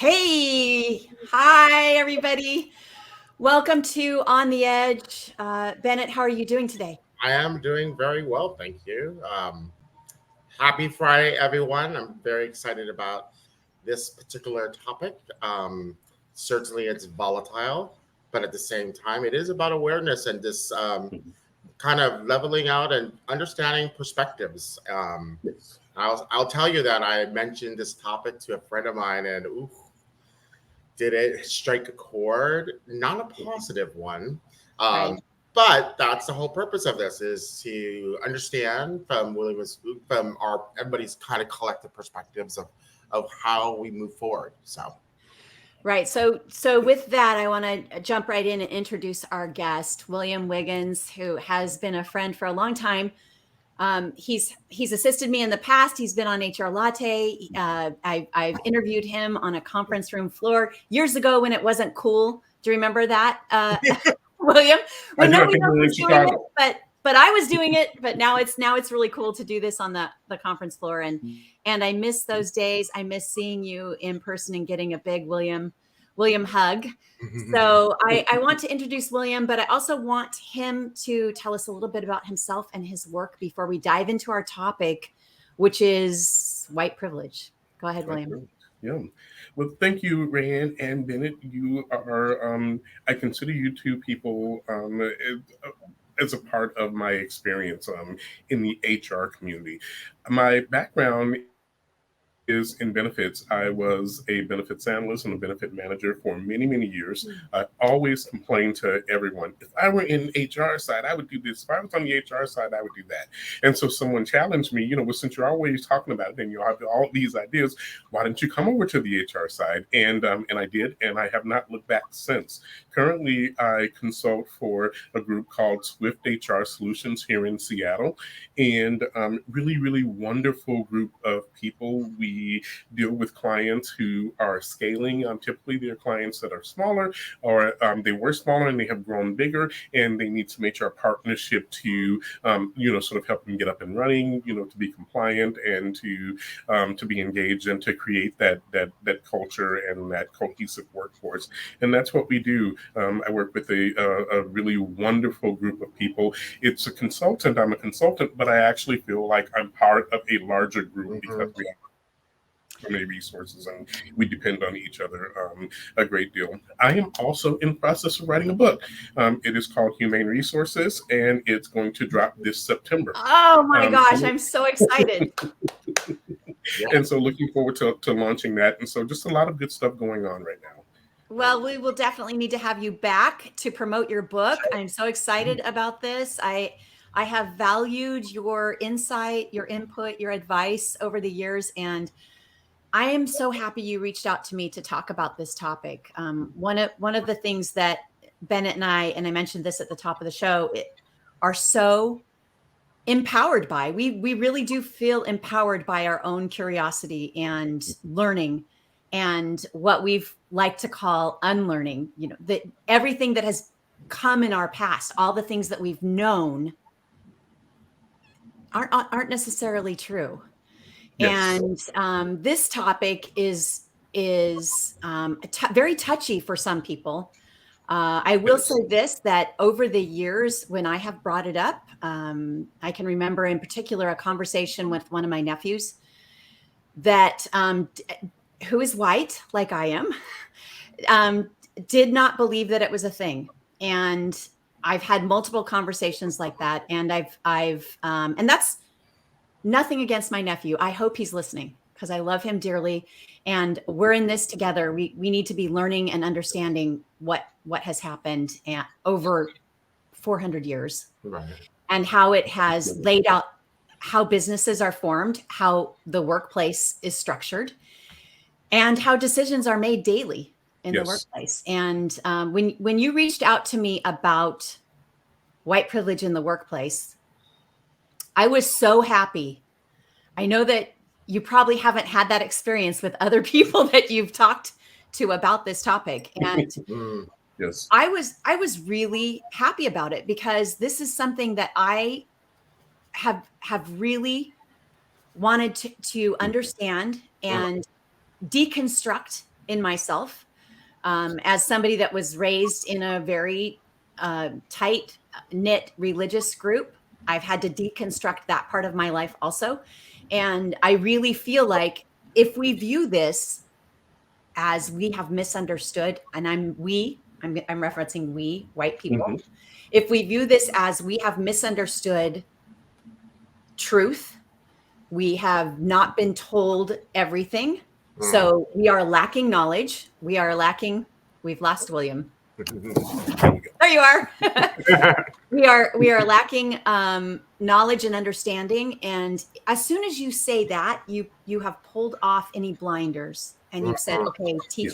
Hey, hi, everybody. Welcome to On the Edge. Bennett, how are you doing today? I am doing very well, thank you. Happy Friday, everyone. I'm very excited about this particular topic. Certainly, it's volatile, but at the same time, it is about awareness and this kind of leveling out and understanding perspectives. Yes. I'll tell you that I mentioned this topic to a friend of mine, and ooh, did it strike a chord? Not a positive one. Right. Um, but that's the whole purpose of this is to understand from our everybody's kind of collective perspectives of how we move forward. So Right. So with that, I want to jump right in and introduce our guest, William Wiggins, who has been a friend for a long time. He's assisted me in the past. He's been on HR Latte. I've interviewed him on a conference room floor years ago when it wasn't cool. Do you remember that, William? I When do. I nobody think we else were in was doing it, Chicago. but I was doing it. But now it's really cool to do this on the conference floor. And I miss those days. I miss seeing you in person and getting a big William hug. So I want to introduce William, but I also want him to tell us a little bit about himself and his work before we dive into our topic, which is white privilege. Go ahead, William. Yeah. Well, thank you, Rayanne and Bennett. You are, I consider you two people as a part of my experience in the HR community. My background is in benefits. I was a benefits analyst and a benefit manager for many, many years. I always complained to everyone, if I were in HR side, I would do this. If I was on the HR side, I would do that. And so someone challenged me, well, since you're always talking about it and you have all these ideas, why don't you come over to the HR side? And I did, and I have not looked back since. Currently, I consult for a group called Swift HR Solutions here in Seattle, and really, really wonderful group of people. We deal with clients who are scaling. Typically, they're clients that are smaller, or they were smaller and they have grown bigger, and they need some HR partnership to, sort of help them get up and running, to be compliant and to be engaged and to create that culture and that cohesive workforce. And that's what we do. I work with a really wonderful group of people. It's a consultant. I'm a consultant, but I actually feel like I'm part of a larger group because we have so many resources and we depend on each other a great deal. I am also in the process of writing a book. It is called Humane Resources, and it's going to drop this September. Oh my gosh, I'm so excited. And so looking forward to launching that. And so just a lot of good stuff going on right now. Well, we will definitely need to have you back to promote your book. I'm so excited about this. I have valued your insight, your input, your advice over the years, and I am so happy you reached out to me to talk about this topic. One of the things that Bennett and I mentioned this at the top of the show, are so empowered by. We really do feel empowered by our own curiosity and learning, and what we've like to call unlearning. That everything that has come in our past, all the things that we've known, aren't necessarily true. Yes. And this topic is very touchy for some people. I will say this, that over the years when I have brought it up, I can remember in particular a conversation with one of my nephews that who is white like I am, did not believe that it was a thing. And I've had multiple conversations like that, and and that's nothing against my nephew. I hope he's listening because I love him dearly, and we're in this together. We need to be learning and understanding what has happened over 400 years, right. and how it has laid out how businesses are formed, how the workplace is structured, and how decisions are made daily in the workplace. And when you reached out to me about white privilege in the workplace, I was so happy. I know that you probably haven't had that experience with other people that you've talked to about this topic. And Yes. I was really happy about it, because this is something that I have really wanted to understand and deconstruct in myself. As somebody that was raised in a very tight knit religious group, I've had to deconstruct that part of my life also. And I really feel like if we view this as we have misunderstood, and I'm referencing we, white people, Mhm. if we view this as we have misunderstood truth, we have not been told everything. So we are lacking knowledge. We've lost William. There you are. we are lacking knowledge and understanding. And as soon as you say that, you have pulled off any blinders and you've said, okay, Yeah.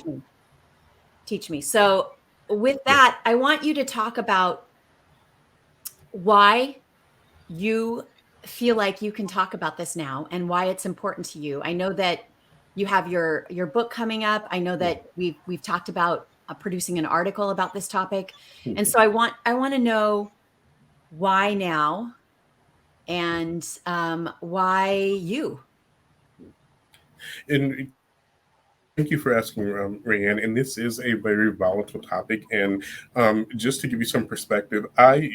teach me. So with that, I want you to talk about why you feel like you can talk about this now and why it's important to you. I know that you have your book coming up. I know that we've talked about producing an article about this topic. And so I want to know why now and why you. And thank you for asking, Rayanne. And this is a very volatile topic. And just to give you some perspective, I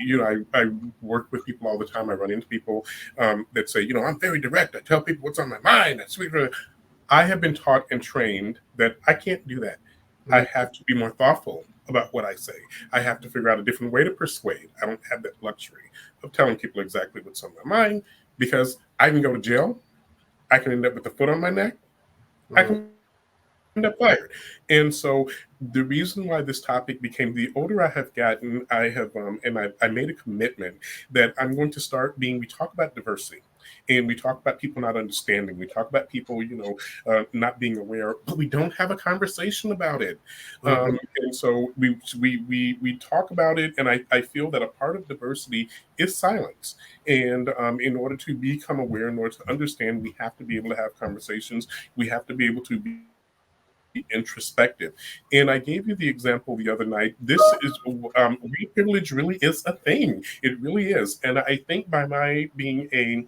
work with people all the time. I run into people that say, I'm very direct. I tell people what's on my mind. I have been taught and trained that I can't do that. I have to be more thoughtful about what I say. I have to figure out a different way to persuade. I don't have that luxury of telling people exactly what's on my mind because I can go to jail. I can end up with a foot on my neck. I can end up fired. And so the reason why this topic became, the older I have gotten, I have, I made a commitment that I'm going to start we talk about diversity. And we talk about people not understanding. We talk about people, not being aware, but we don't have a conversation about it. And so we talk about it, and I feel that a part of diversity is silence. And in order to become aware, in order to understand, we have to be able to have conversations. We have to be able to be introspective. And I gave you the example the other night. This is white privilege really is a thing. It really is. And I think by my being a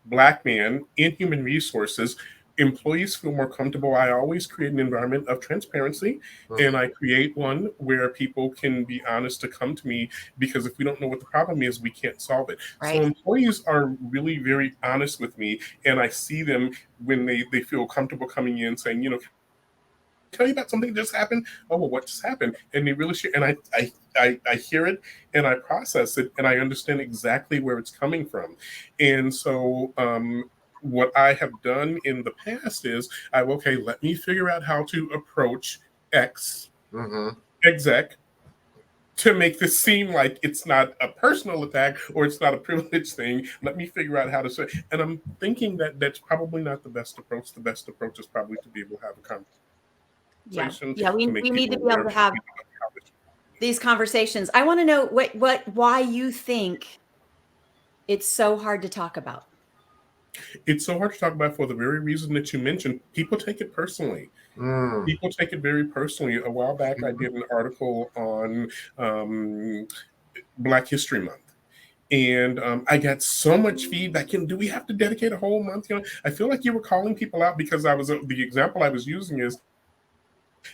Black man in human resources, employees feel more comfortable. I always create an environment of transparency, and I create one where people can be honest to come to me, because if we don't know what the problem is, we can't solve it. Right. So employees are really very honest with me, and I see them when they feel comfortable coming in saying, tell you about something that just happened. Oh, well, what just happened? And they really share. And I hear it and I process it and I understand exactly where it's coming from. And so what I have done in the past is let me figure out how to approach X exec to make this seem like it's not a personal attack or it's not a privilege thing. Let me figure out how to say. And I'm thinking that that's probably not the best approach. The best approach is probably to be able to have a conversation. Yeah, we need to be able to have these conversations. I want to know why you think it's so hard to talk about. It's so hard to talk about for the very reason that you mentioned. People take it personally. People take it very personally. A while back, I did an article on Black History Month. And I got so much feedback. Do we have to dedicate a whole month? I feel like you were calling people out because the example I was using is,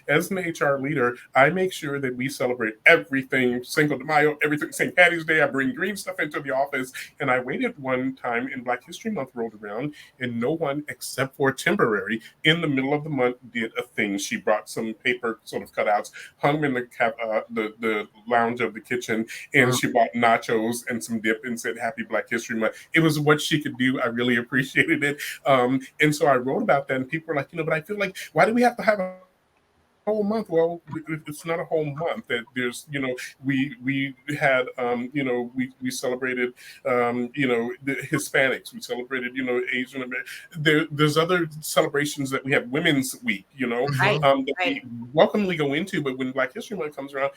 as an HR leader, I make sure that we celebrate everything, Cinco de Mayo, everything, St. Patty's Day. I bring green stuff into the office. And I waited one time and Black History Month rolled around and no one except for Temporary in the middle of the month did a thing. She brought some paper sort of cutouts, hung them in the lounge of the kitchen, and she bought nachos and some dip and said, Happy Black History Month. It was what she could do. I really appreciated it. And so I wrote about that and people were like, but I feel like, why do we have to have a whole month? Well, it's not a whole month. That there's, we had, we celebrated, the Hispanics. We celebrated, Asian. There's other celebrations that we have. Women's Week, that we welcomely go into. But when Black History Month comes around,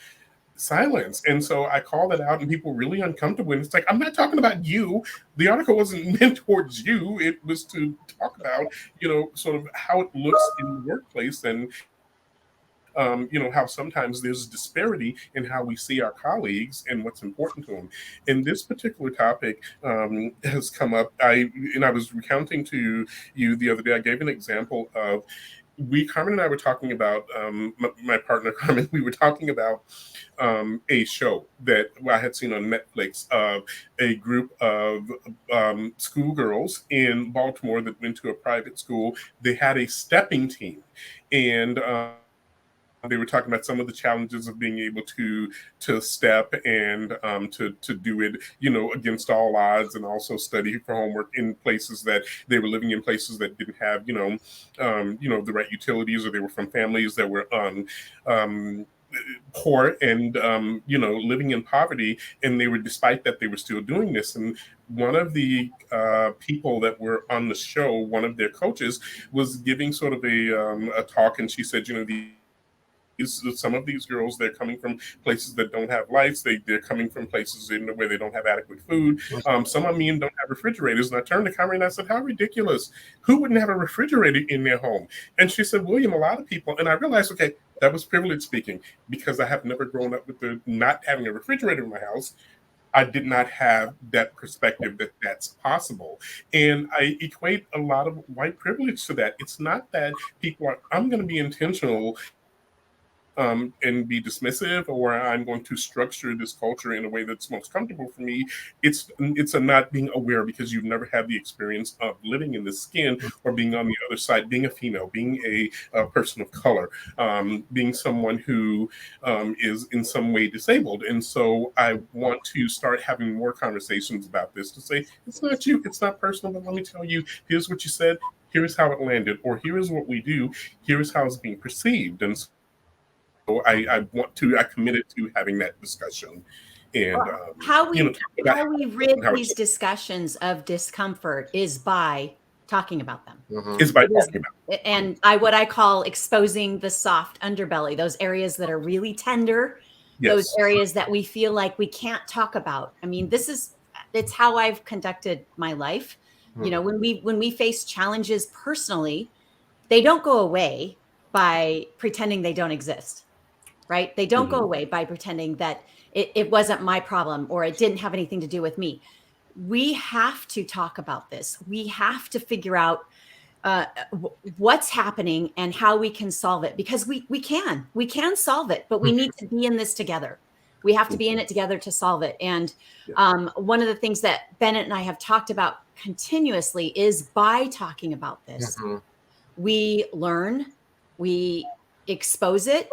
silence. And so I called it out and people were really uncomfortable. And it's like, I'm not talking about you. The article wasn't meant towards you. It was to talk about, sort of how it looks in the workplace and how sometimes there's a disparity in how we see our colleagues and what's important to them. And this particular topic has come up. I was recounting to you the other day, I gave an example of Carmen and I were talking about, my partner Carmen, we were talking about a show that I had seen on Netflix of a group of schoolgirls in Baltimore that went to a private school. They had a stepping team, and they were talking about some of the challenges of being able to step and to do it, against all odds, and also study for homework in places that they were living in places that didn't have, the right utilities, or they were from families that were um, poor and living in poverty, and they were, despite that, they were still doing this. And one of the people that were on the show, one of their coaches, was giving sort of a talk, and she said, some of these girls, they're coming from places that don't have lights. They're coming from places where they don't have adequate food. Some of them don't have refrigerators. And I turned to Cameron and I said, how ridiculous. Who wouldn't have a refrigerator in their home? And she said, William, a lot of people. And I realized, okay, that was privilege speaking, because I have never grown up with not having a refrigerator in my house. I did not have that perspective that that's possible. And I equate a lot of white privilege to that. It's not that people are, I'm going to be intentional and be dismissive, or I'm going to structure this culture in a way that's most comfortable for me. It's a not being aware, because you've never had the experience of living in the skin, or being on the other side, being a female, being a person of color, being someone who is in some way disabled. And so I want to start having more conversations about this, to say, it's not you, it's not personal, but let me tell you, here's what you said, here's how it landed, or here is what we do, here is how it's being perceived. And so I committed to having that discussion, and How we rid how these discussions of discomfort is by talking about them. is by talking about. And what I call exposing the soft underbelly, those areas that are really tender, those Yes. areas that we feel like we can't talk about. I mean, it's how I've conducted my life. When we face challenges personally, they don't go away by pretending they don't exist. Right? They don't go away by pretending that it wasn't my problem, or it didn't have anything to do with me. We have to talk about this. We have to figure out what's happening and how we can solve it, because we can solve it, but we need to be in this together. We have to be in it together to solve it. And one of the things that Bennett and I have talked about continuously is, by talking about this, we learn, we expose it,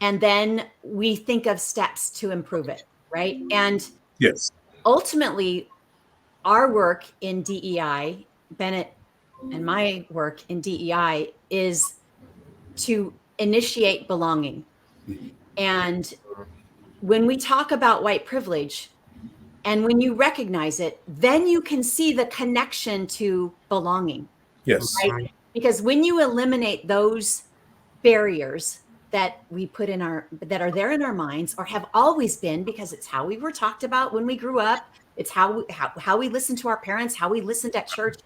and then we think of steps to improve it, right? And Yes. ultimately, our work in DEI, Bennett and my work in DEI, is to initiate belonging. And when we talk about white privilege, and when you recognize it, then you can see the connection to belonging. Yes. Right? Because when you eliminate those barriers that we put that are there in our minds, or have always been, because it's how we were talked about when we grew up, it's how we listened to our parents, how we listened at church,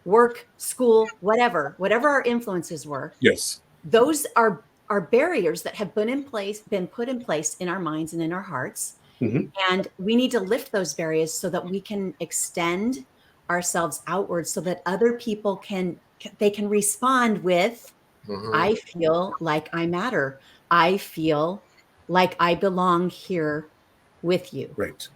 work, school, whatever our influences were. Yes. Those are barriers that have been put in place in our minds and in our hearts. And we need to lift those barriers so that we can extend ourselves outwards, so that other people can respond with, I feel like I matter. I feel like I belong here with you. Right.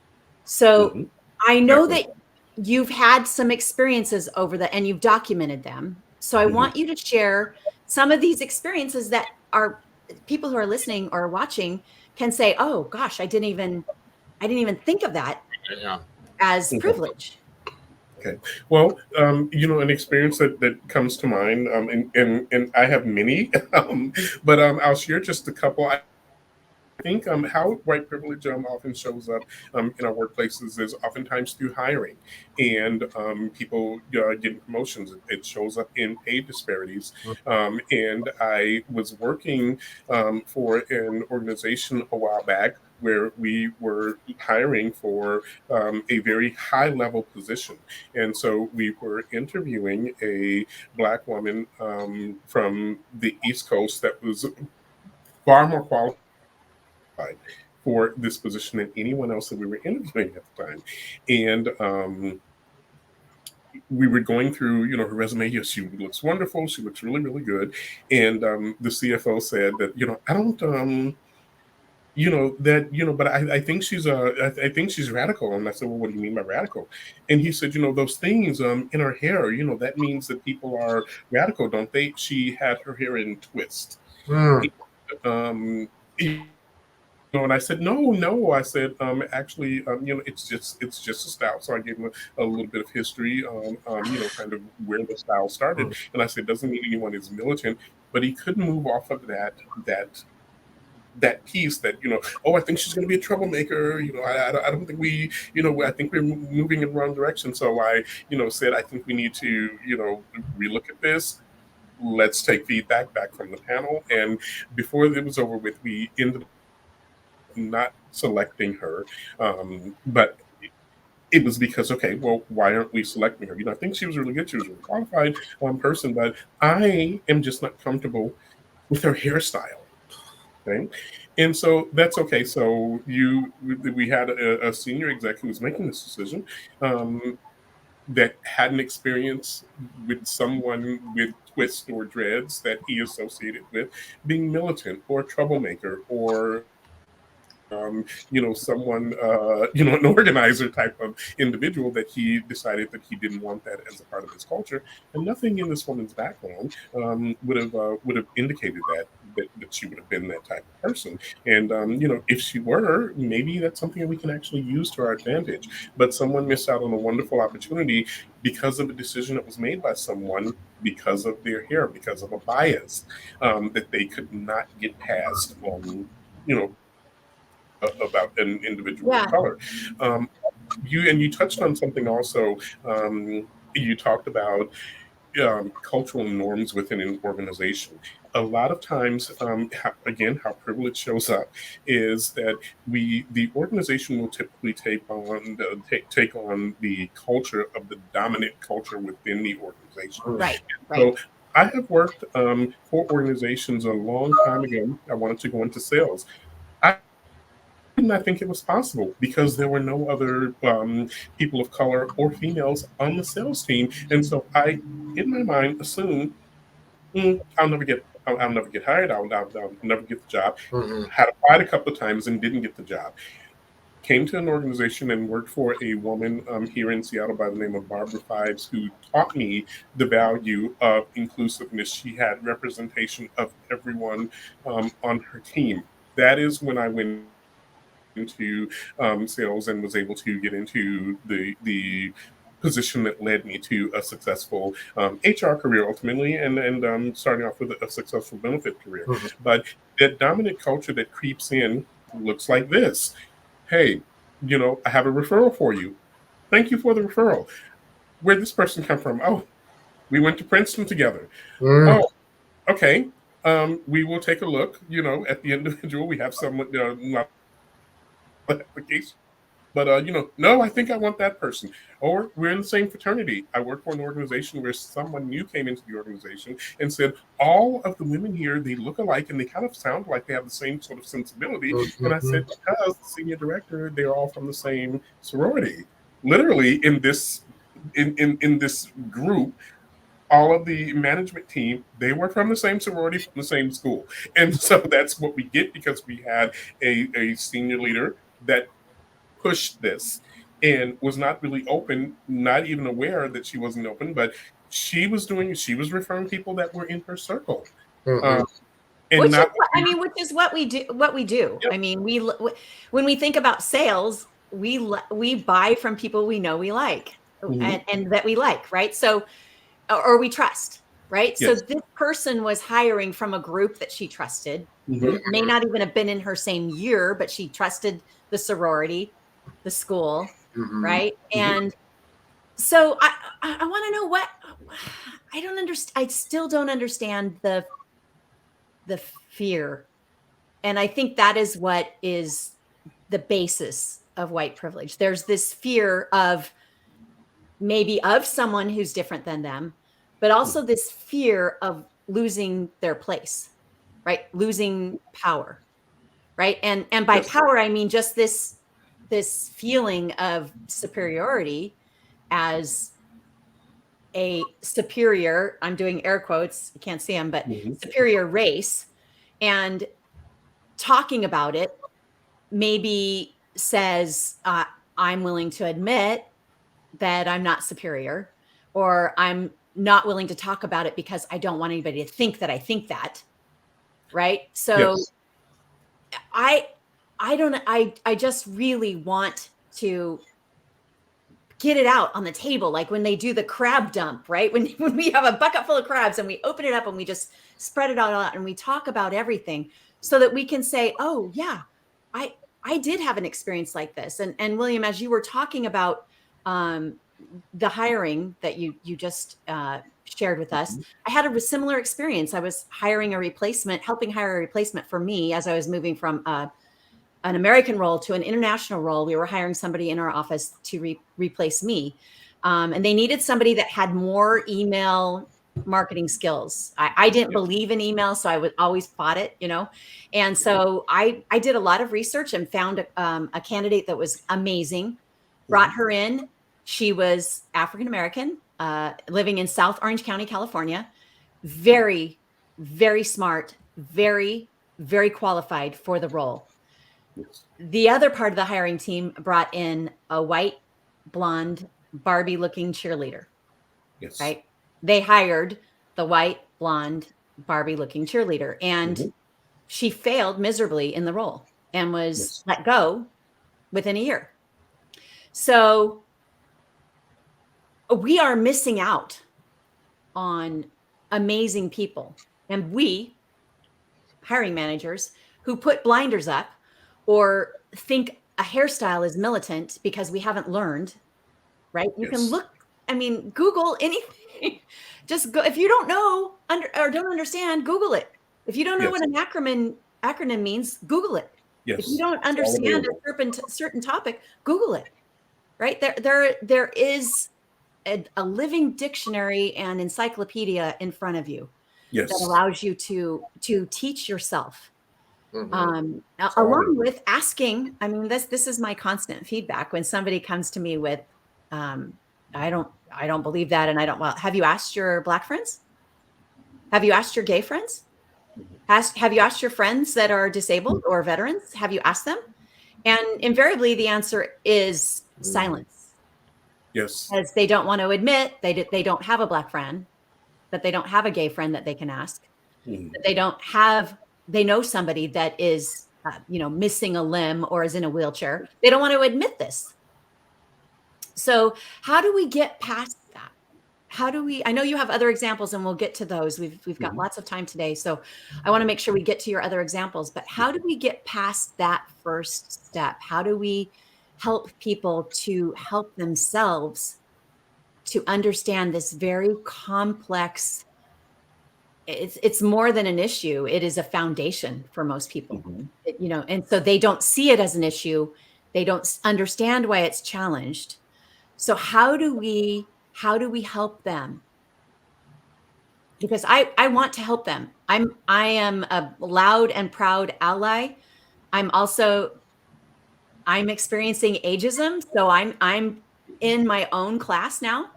So I know Definitely. that you've had some experiences and you've documented them. So I want you to share some of these experiences that our people who are listening or watching can say, oh gosh, I didn't even think of that as privilege. Okay. Well, an experience that comes to mind, and I have many, but I'll share just a couple. I think how white privilege often shows up in our workplaces is oftentimes through hiring, and people getting promotions. It shows up in pay disparities. And I was working for an organization a while back where we were hiring for a very high level position. And so we were interviewing a Black woman from the East Coast that was far more qualified for this position than anyone else that we were interviewing at the time. And we were going through, her resume. Yes, she looks wonderful. She looks really, really good. And the CFO said that, I don't, but I think she's I think she's radical. And I said, well, what do you mean by radical? And he said, those things in her hair, that means that people are radical, don't they? She had her hair in twist. Mm. Um, and I said, no. I said, actually, it's just a style. So I gave him a little bit of history on, kind of where the style started. And I said, doesn't mean anyone is militant, but he couldn't move off of that piece that, I think she's going to be a troublemaker. I don't think I think we're moving in the wrong direction. So I, said, I think we need to, relook at this. Let's take feedback back from the panel. And before it was over with, we ended up not selecting her. But it was because, okay, well, why aren't we selecting her? I think she was really good. She was a really qualified person, but I am just not comfortable with her hairstyle. Okay. And so that's okay. So we had a senior exec who was making this decision that had an experience with someone with twists or dreads that he associated with being militant or troublemaker or someone, an organizer type of individual that he decided that he didn't want that as a part of his culture. And nothing in this woman's background would have indicated that she would have been that type of person. And if she were, maybe that's something that we can actually use to our advantage. But someone missed out on a wonderful opportunity because of a decision that was made by someone because of their hair, because of a bias that they could not get past. About an individual of color. You touched on something also. You talked about cultural norms within an organization. A lot of times, how privilege shows up is that the organization will typically take on the culture of the dominant culture within the organization. Right. So I have worked for organizations a long time ago. I wanted to go into sales. I did not think it was possible because there were no other people of color or females on the sales team, and so I, in my mind, assumed I'll never get hired. I'll never get the job. Had applied a couple of times and didn't get the job. Came to an organization and worked for a woman here in Seattle by the name of Barbara Fives, who taught me the value of inclusiveness. She had representation of everyone on her team. That is when I went into sales and was able to get into the position that led me to a successful HR career ultimately, and starting off with a successful benefit career. But that dominant culture that creeps in looks like this. Hey, I have a referral for you. Thank you for the referral. Where'd this person come from? Oh, we went to Princeton together. Oh, okay. We will take a look, at the individual. We have someone, application. But no, I think I want that person. Or we're in the same fraternity. I work for an organization where someone new came into the organization and said, all of the women here, they look alike and they kind of sound like they have the same sort of sensibility. And I said, because the senior director, they're all from the same sorority. Literally in this group, all of the management team, they were from the same sorority, from the same school. And so that's what we get because we had a senior leader that pushed this and was not really open, not even aware that she wasn't open, but she was referring people that were in her circle. And which is what we do. Yep. I mean, when we think about sales, we buy from people we know we like and that we like, right? So, or we trust, right? Yes. So this person was hiring from a group that she trusted, may not even have been in her same year, but she trusted the sorority, the school, right? And so I want to know what I don't understand. I still don't understand the fear. And I think that is what is the basis of white privilege. There's this fear of maybe of someone who's different than them, but also this fear of losing their place, right? Losing power, right? And by power, I mean just this feeling of superiority as a superior, I'm doing air quotes, you can't see them, but Mhm. superior race, and talking about it maybe says, I'm willing to admit that I'm not superior, or I'm not willing to talk about it because I don't want anybody to think that I think that. Right. So Yes. I I don't I just really want to get it out on the table, like when they do the crab dump, right? When we have a bucket full of crabs and we open it up and we just spread it out and we talk about everything so that we can say, "Oh, yeah, I I did have an experience like this." And William, as you were talking about um the hiring that you just shared with us, Mhm. I had a similar experience. I was hiring a replacement, helping hire a replacement for me as I was moving from an American role to an international role. We were hiring somebody in our office to replace me. And they needed somebody that had more email marketing skills. I didn't Yes. believe in email, so I would always fought it, you know. And so I did a lot of research and found a candidate that was amazing, brought Mhm. her in. She was African American, living in South Orange County, California. Very, very smart, very, very qualified for the role. Yes. The other part of the hiring team brought in a white, blonde, Barbie looking cheerleader, Yes. right? They hired the white, blonde, Barbie looking cheerleader, and Mhm. she failed miserably in the role and was Yes. let go within a year. So we are missing out on amazing people. And we, hiring managers, who put blinders up or think a hairstyle is militant because we haven't learned. Right? You can Yes. look, I mean, Google anything. Just go if you don't know or don't understand, Google it. If you don't know Yes. what an acronym means, Google it. If you Yes. don't It's all understand available. a certain topic, Google it. Right? There is a living dictionary and encyclopedia in front of you that Yes. allows you to teach yourself. Hmm. It's all Along available. with asking, I mean, this is my constant feedback when somebody comes to me with, um, I don't believe that, and I don't. Well, have you asked your black friends? Have you asked your gay friends? Have you asked your friends that are disabled or veterans? Have you asked them? And invariably, the answer is Hmm. silence, Yes. as they don't want to admit they don't have a black friend, that they don't have a gay friend that they can ask, Mhm. that they don't have they know somebody that is missing a limb or is in a wheelchair. They don't want to admit this. So how do we get past that? How do we I know you have other examples and we'll get to those. We've got Mhm. lots of time today. So I want to make sure we get to your other examples, but how do we get past that first step? How do we help people to help themselves to understand this very complex, it's more than an issue. It is a foundation for most people. Mhm. And so they don't see it as an issue. They don't understand why it's challenged. So how do we help them? Because I want to help them. I am a loud and proud ally. I'm also I'm experiencing ageism, so I'm in my own class now.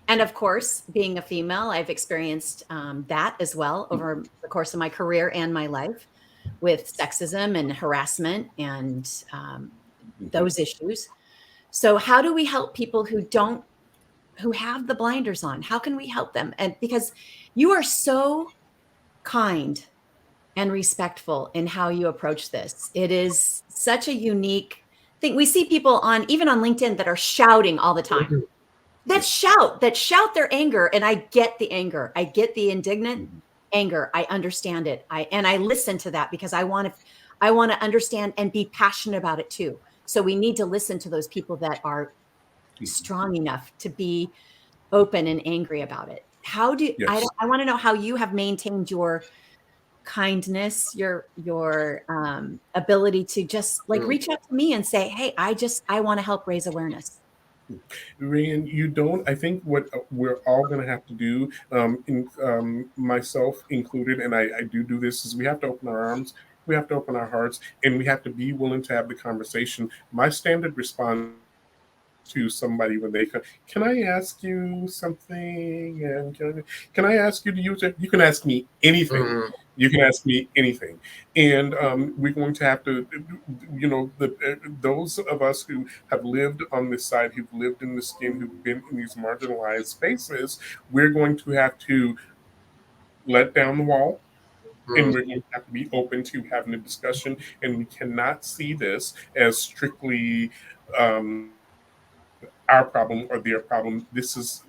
And of course, being a female, I've experienced that as well over the course of my career and my life with sexism and harassment and Mhm. those issues. So, how do we help people who have the blinders on? How can we help them? And because you are so kind and respectful in how you approach this. It is such a unique thing. We see people even on LinkedIn that are shouting all the time. Yes. That shout their anger. And I get the anger. I get the indignant Mhm. anger. I understand it. I listen to that because I want to understand and be passionate about it too. So we need to listen to those people that are Mhm. strong enough to be open and angry about it. How do I Yes. don't I want to know how you have maintained your kindness, your ability to just like Mm. reach out to me and say, "Hey, I want to help raise awareness." Ryan, you don't. I think what we're all going to have to do, myself included, and I do this, is we have to open our arms, we have to open our hearts, and we have to be willing to have the conversation. My standard response to somebody when they come, can I ask you something? And can I ask you to use it? You can ask me anything. Mhm. You can ask me anything, and we're going to have to, those of us who have lived on this side, who've lived in the skin, who've been in these marginalized spaces, we're going to have to let down the wall, and Mhm. we're going to have to be open to having a discussion. And we cannot see this as strictly our problem or their problem. This is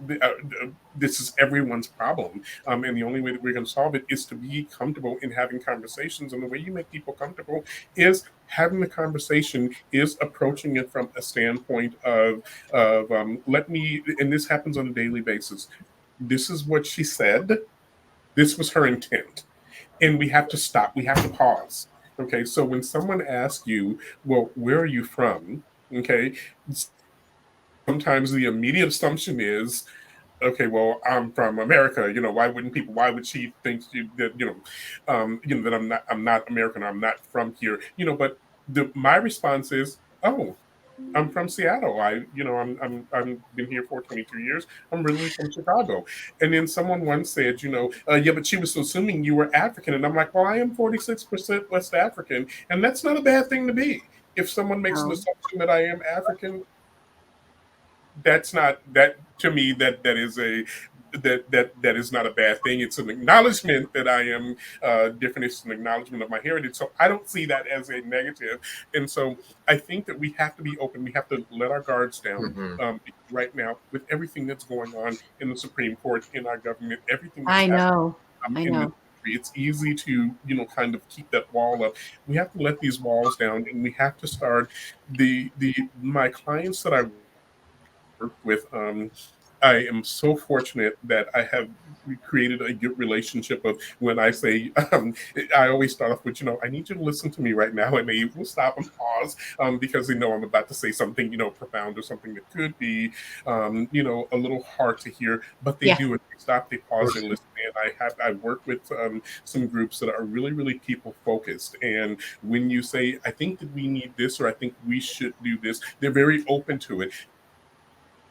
everyone's problem, and the only way that we're going to solve it is to be comfortable in having conversations. And the way you make people comfortable is having the conversation, is approaching it from a standpoint of let me. And this happens on a daily basis. This is what she said. This was her intent, and we have to stop. We have to pause. Okay, so when someone asks you, well, where are you from? Okay, sometimes the immediate assumption is, okay, well, I'm from America. Why wouldn't people? Why would she think that that I'm not American? I'm not from here. But my response is, oh, I'm from Seattle. I'm been here for 22 years. I'm originally from Chicago. And then someone once said, yeah, but she was assuming you were African, and I'm like, well, I am 46% West African, and that's not a bad thing to be. If someone makes an No. assumption that I am African, that's not that to me that is a that is not a bad thing. It's an acknowledgement that I am different. It's an acknowledgement of my heritage. So I don't see that as a negative. And so I think that we have to be open. We have to let our guards down. Mhm. Right now, with everything that's going on in the Supreme Court, in our government, everything that's I happening know. I in the know. country, it's easy to kind of keep that wall up. We have to let these walls down, and we have to start the my clients that I work with. I am so fortunate that I have created a good relationship of when I say, I always start off with, I need you to listen to me right now. And they will stop and pause because they know I'm about to say something, profound or something that could be, a little hard to hear, but they Yeah. do it. They stop, they pause, they listen. And I work with some groups that are really, really people focused. And when you say, I think that we need this, or I think we should do this, they're very open to it.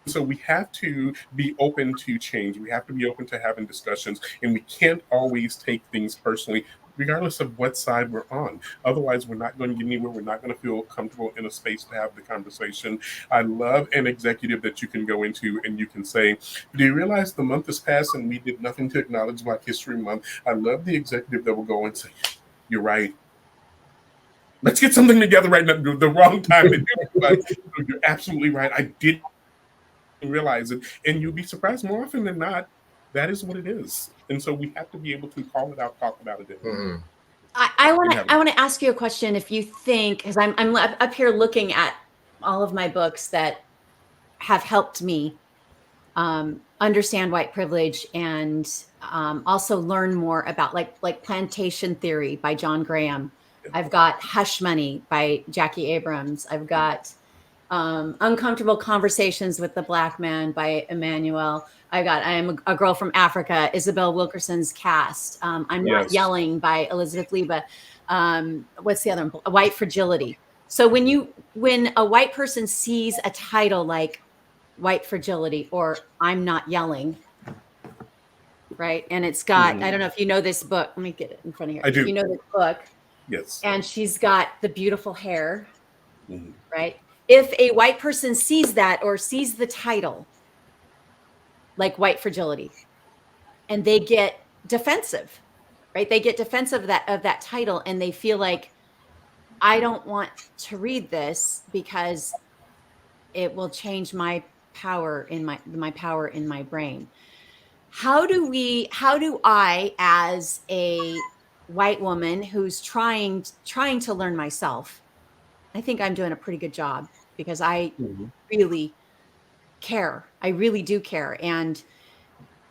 So we have to be open to change. We have to be open to having discussions, and we can't always take things personally, regardless of what side we're on. Otherwise, we're not going to get anywhere. We're not going to feel comfortable in a space to have the conversation. I love an executive that you can go into and you can say, do you realize the month has passed and we did nothing to acknowledge Black History Month? I love the executive that will go and say, you're right. Let's get something together right now. The wrong time to do it, but you're absolutely right. I did realize it, and you'll be surprised more often than not that is what it is. And so we have to be able to call it out, talk about it, Mhm. I want and to have I want to ask you a question. If you think, because I'm up here looking at all of my books that have helped me understand white privilege and also learn more about like plantation theory by John Graham. I've got Hush Money by Jackie Abrams. I've got Uncomfortable Conversations with the Black Man by Emmanuel. I Am a Girl from Africa, Isabel Wilkerson's Cast. I'm Not yes. Yelling by Elizabeth Liba. What's the other one? White Fragility. So when a white person sees a title like White Fragility or I'm Not Yelling, right? And it's got, I Mhm. don't know if you know this book. Let me get it in front of here. I If you do. know this book, Yes. and she's got the beautiful hair, Mhm. right? If a white person sees that or sees the title, like White Fragility, and they get defensive, right? They get defensive of that title and they feel like, I don't want to read this because it will change my power in my power in my brain. How do I, as a white woman who's trying to learn myself, I think I'm doing a pretty good job because I Mhm. really care. I really do care. And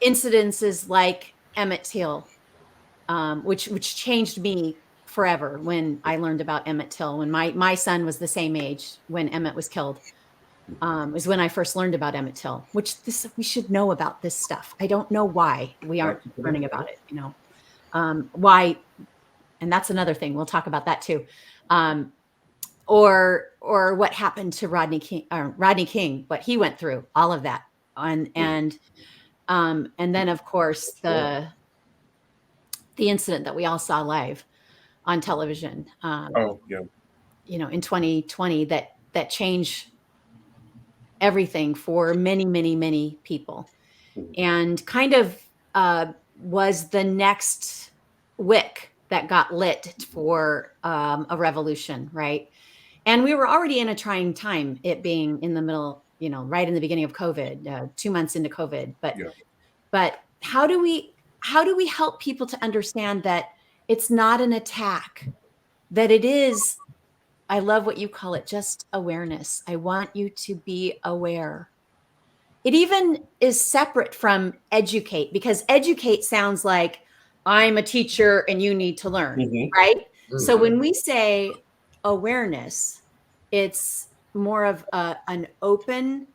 incidences like Emmett Till, which changed me forever when I learned about Emmett Till, when my son was the same age when Emmett was killed, is when I first learned about Emmett Till, which we should know about this stuff. I don't know why we aren't Absolutely. learning about it, why, and that's another thing. We'll talk about that too. Um, or what happened to Rodney King, what he went through, all of that. And then of course the incident that we all saw live on television, Oh, yeah. in 2020 that changed everything for many, many, many people, and kind of was the next wick that got lit for a revolution, right? And we were already in a trying time, it being in the middle, right in the beginning of COVID, 2 months into COVID. Yeah. But how do we help people to understand that it's not an attack, that it is, I love what you call it, just awareness. I want you to be aware. It even is separate from educate, because educate sounds like I'm a teacher and you need to learn, right? So when we say awareness, it's more of an open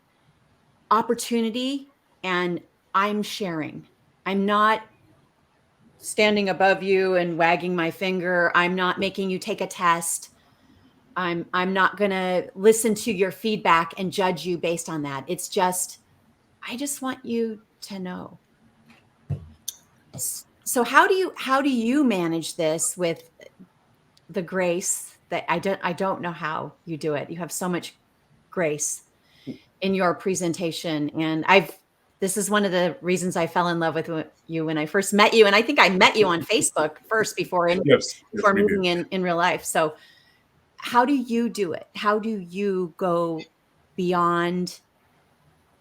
opportunity, and I'm sharing. I'm not standing above you and wagging my finger. I'm not making you take a test. I'm not going to listen to your feedback and judge you based on that. It's just, I just want you to know. So how do you manage this with the grace that I don't know how you do it. You have so much grace in your presentation, and this is one of the reasons I fell in love with you when I first met you, and I think I met you on Facebook first before meeting in real life. So how do you do it? How do you go beyond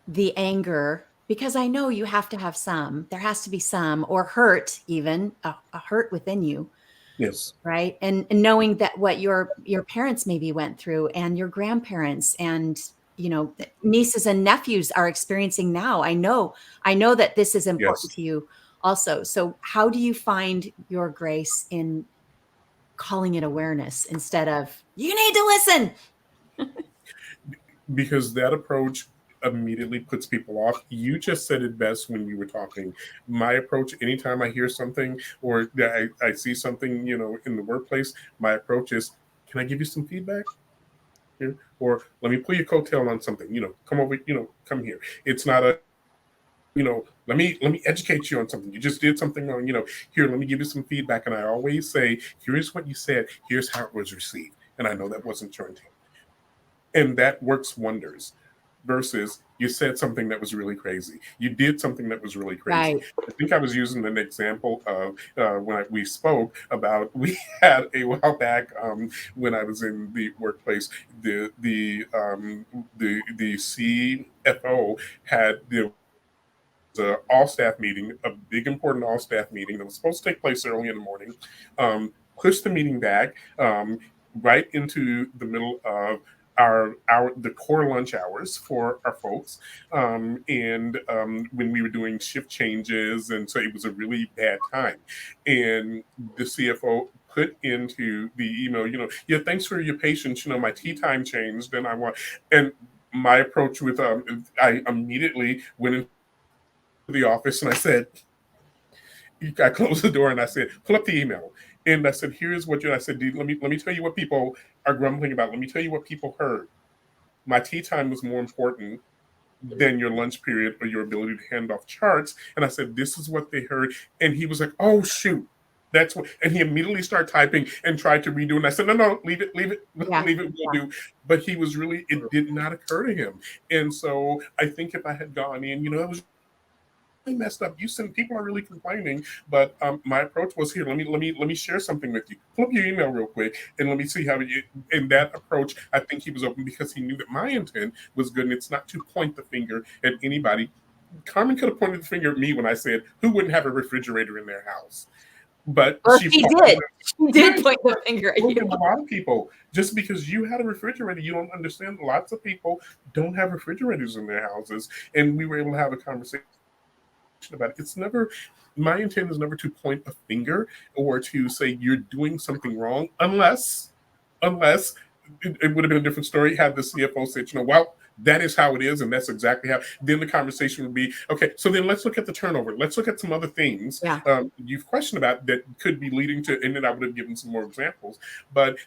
the anger? Because I know you have to have there has to be some, or hurt, even a hurt within you. Yes. Right. And knowing that what your parents maybe went through, and your grandparents, and, nieces and nephews are experiencing now. I know that this is important to you also. So how do you find your grace in calling it awareness instead of, you need to listen? Because that approach immediately puts people off. You just said it best when you were talking. My approach, anytime I hear something or I see something, in the workplace, my approach is, can I give you some feedback? Here? Or let me pull your coattail on something, come over, come here. It's not a, let me educate you on something. You just did something wrong, here, let me give you some feedback. And I always say, here's what you said, here's how it was received. And I know that wasn't your intent. And that works wonders. Versus you said something that was really crazy. You did something that was really crazy. Right. I think I was using an example of when we spoke about, we had a while back when I was in the workplace, the CFO had the all staff meeting, a big important all staff meeting that was supposed to take place early in the morning. Pushed the meeting back right into the middle of the core lunch hours for our folks, and when we were doing shift changes, and so it was a really bad time. And the CFO put into the email, yeah, thanks for your patience. My tea time changed, and my approach with I immediately went into the office and I said, I closed the door and I said, pull up the email. And I said, here's what I said, let me tell you what people are grumbling about. Let me tell you what people heard. My tea time was more important than your lunch period or your ability to hand off charts. And I said, this is what they heard. And he was like, oh, shoot. That's what, and he immediately started typing and tried to redo it. And I said, no, leave it, leave it, we'll do. But he was really, it did not occur to him. And so I think if I had gone in, it was messed up. People are really complaining, but my approach was, here, let me share something with you. Pull up your email real quick and let me see how you. In that approach, I think he was open because he knew that my intent was good, and it's not to point the finger at anybody. Carmen could have pointed the finger at me when I said, who wouldn't have a refrigerator in their house? But she did. She did point the finger at you. A lot of people, just because you had a refrigerator, you don't understand. Lots of people don't have refrigerators in their houses, and we were able to have a conversation about it. It's never, my intent is never to point a finger or to say you're doing something wrong, unless it would have been a different story had the CFO said, well, that is how it is, and that's exactly how. Then the conversation would be, okay, so then let's look at the turnover. Let's look at some other things you've questioned about that could be leading to, and then I would have given some more examples. But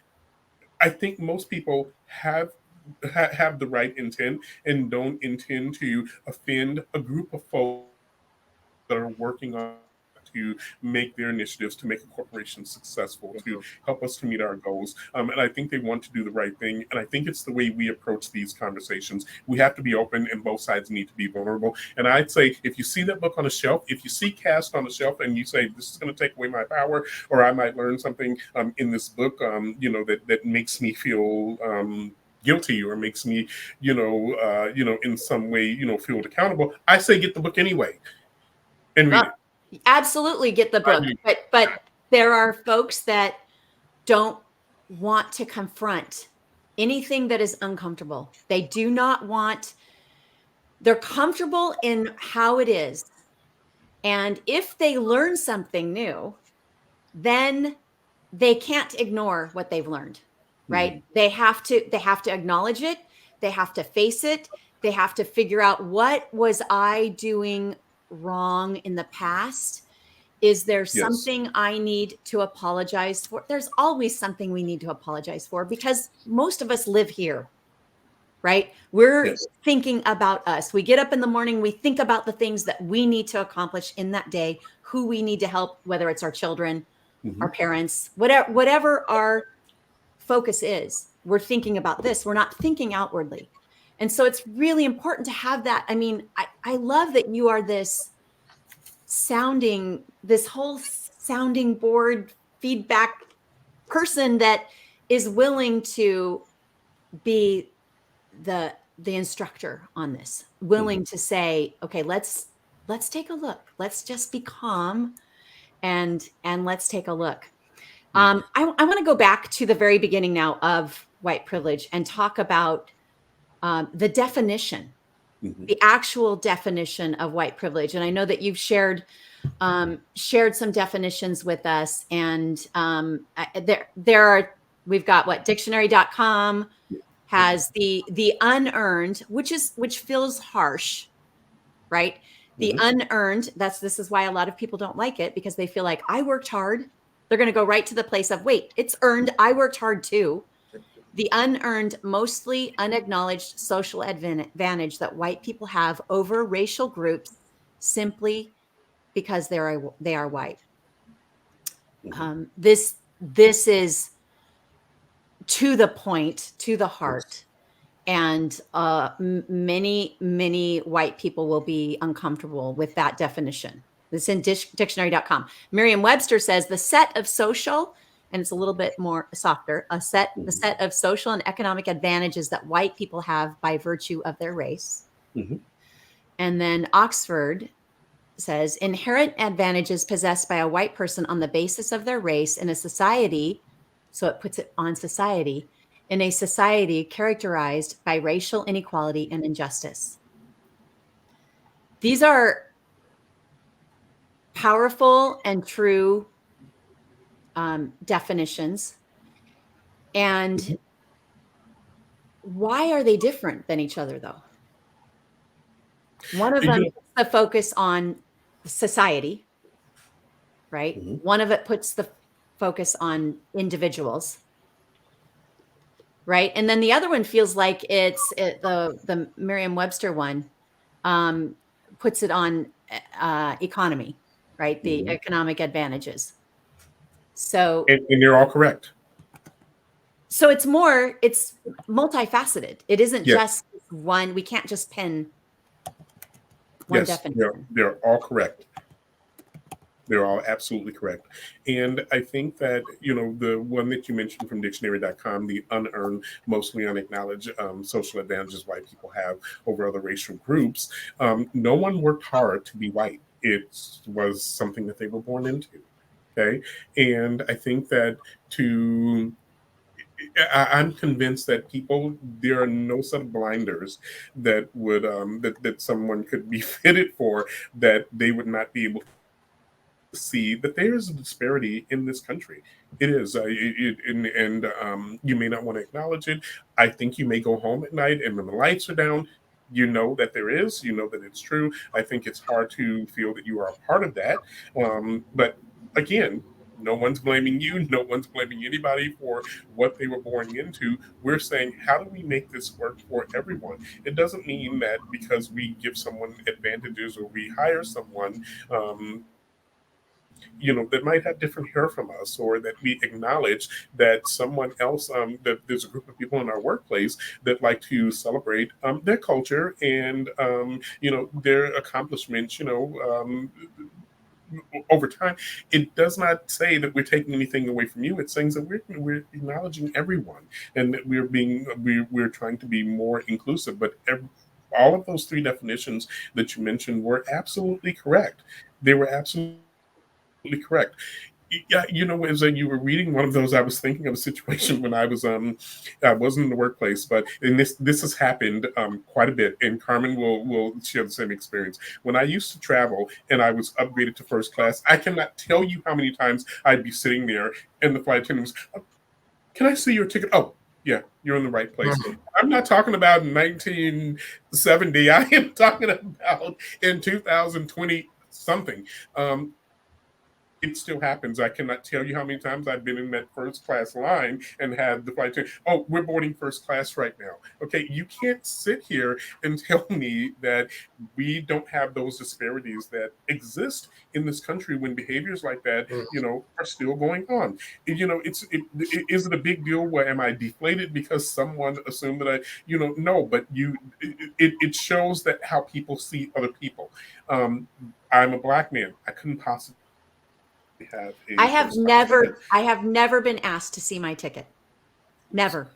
I think most people have the right intent and don't intend to offend a group of folks that are working on to make their initiatives to make a corporation successful, to Mhm. help us to meet our goals. And I think they want to do the right thing. And I think it's the way we approach these conversations. We have to be open, and both sides need to be vulnerable. And I'd say if you see that book on the shelf, if you see Cast on the shelf and you say, this is going to take away my power, or I might learn something in this book, that makes me feel guilty, or makes me, in some way, feel accountable, I say get the book anyway and read Well, it. absolutely get the I book, do. but there are folks that don't want to confront anything that is uncomfortable. They do not want, they're comfortable in how it is. And if they learn something new, then they can't ignore what they've learned, right? Mhm. They have to acknowledge it. They have to face it. They have to figure out, what was I doing wrong in the past? Is there Yes. something I need to apologize for? There's always something we need to apologize for, because most of us live here, right? We're Yes. thinking about us. We get up in the morning, we think about the things that we need to accomplish in that day, who we need to help, whether it's our children, our Mhm. parents, whatever our focus is. We're thinking about this. We're not thinking outwardly. And so it's really important to have that. I mean, I love that you are this whole sounding board feedback person that is willing to be the instructor on this, willing Mhm. to say, okay, let's take a look. Let's just be calm, and let's take a look. Mhm. I want to go back to the very beginning now of white privilege and talk about the definition, Mhm. the actual definition of white privilege. And I know that you've shared some definitions with us, and there are, we've got what dictionary.com has the unearned, which feels harsh, right? The Mhm. unearned, this is why a lot of people don't like it, because they feel like, I worked hard. They're going to go right to the place of, wait, it's earned. I worked hard too. The unearned, mostly unacknowledged social advantage that white people have over racial groups simply because they are white. Mhm. This is to the point, to the Yes. heart, and many white people will be uncomfortable with that definition. This in dictionary.com. Merriam-Webster says the set of social, and it's a little bit more softer, the Mhm. set of social and economic advantages that white people have by virtue of their race. Mhm. And then Oxford says inherent advantages possessed by a white person on the basis of their race in a society, so it puts it on society, in a society characterized by racial inequality and injustice. These are powerful and true definitions. And Mhm. why are they different than each other, though? One of You them know, puts the focus on society, right? mhm. One of it puts the focus on individuals, right? And then the other one feels like the Merriam-Webster one um, puts it on economy, right? The Mhm. economic advantages. So And you're all correct. it's multifaceted. It isn't Yes. just one. We can't just pin one Yes. definition. They're all correct. They're all absolutely correct. And I think that, the one that you mentioned from dictionary.com, the unearned, mostly unacknowledged social advantages white people have over other racial groups, no one worked hard to be white. It was something that they were born into. Okay. And I think that to I'm convinced that there are no set of blinders that would that someone could be fitted for, that they would not be able see that there is a disparity in this country. It is, and you may not want to acknowledge it. I think you may go home at night, and when the lights are down, you know that there is. You know that it's true. I think it's hard to feel that you are a part of that. But again. No one's blaming you. No one's blaming anybody for what they were born into. We're saying, how do we make this work for everyone? It doesn't mean that because we give someone advantages or we hire someone, that might have different hair from us, or that we acknowledge that someone else, that there's a group of people in our workplace that like to celebrate their culture and, their accomplishments, over time. It does not say that we're taking anything away from you. It saying that we're acknowledging everyone, and that we're trying to be more inclusive. But all of those three definitions that you mentioned were absolutely correct. They were absolutely correct. Yeah, as you were reading one of those, I was thinking of a situation when I wasn't in the workplace, but this has happened quite a bit, and Carmen will share the same experience. When I used to travel and I was upgraded to first class, I cannot tell you how many times I'd be sitting there and the flight attendant was, "Can I see your ticket?" "Oh, yeah, you're in the right place." I'm not talking about 1970. I am talking about in 2020 something. It still happens. I cannot tell you how many times I've been in that first class line and had the flight attendant, "Oh, we're boarding first class right now." Okay, you can't sit here and tell me that we don't have those disparities that exist in this country when behaviors like that, are still going on. Is it a big deal? Where am I deflated because someone assumed that no, but it shows that how people see other people. I'm a Black man. I couldn't possibly have I a have first class ticket. never been asked to see my ticket. Never,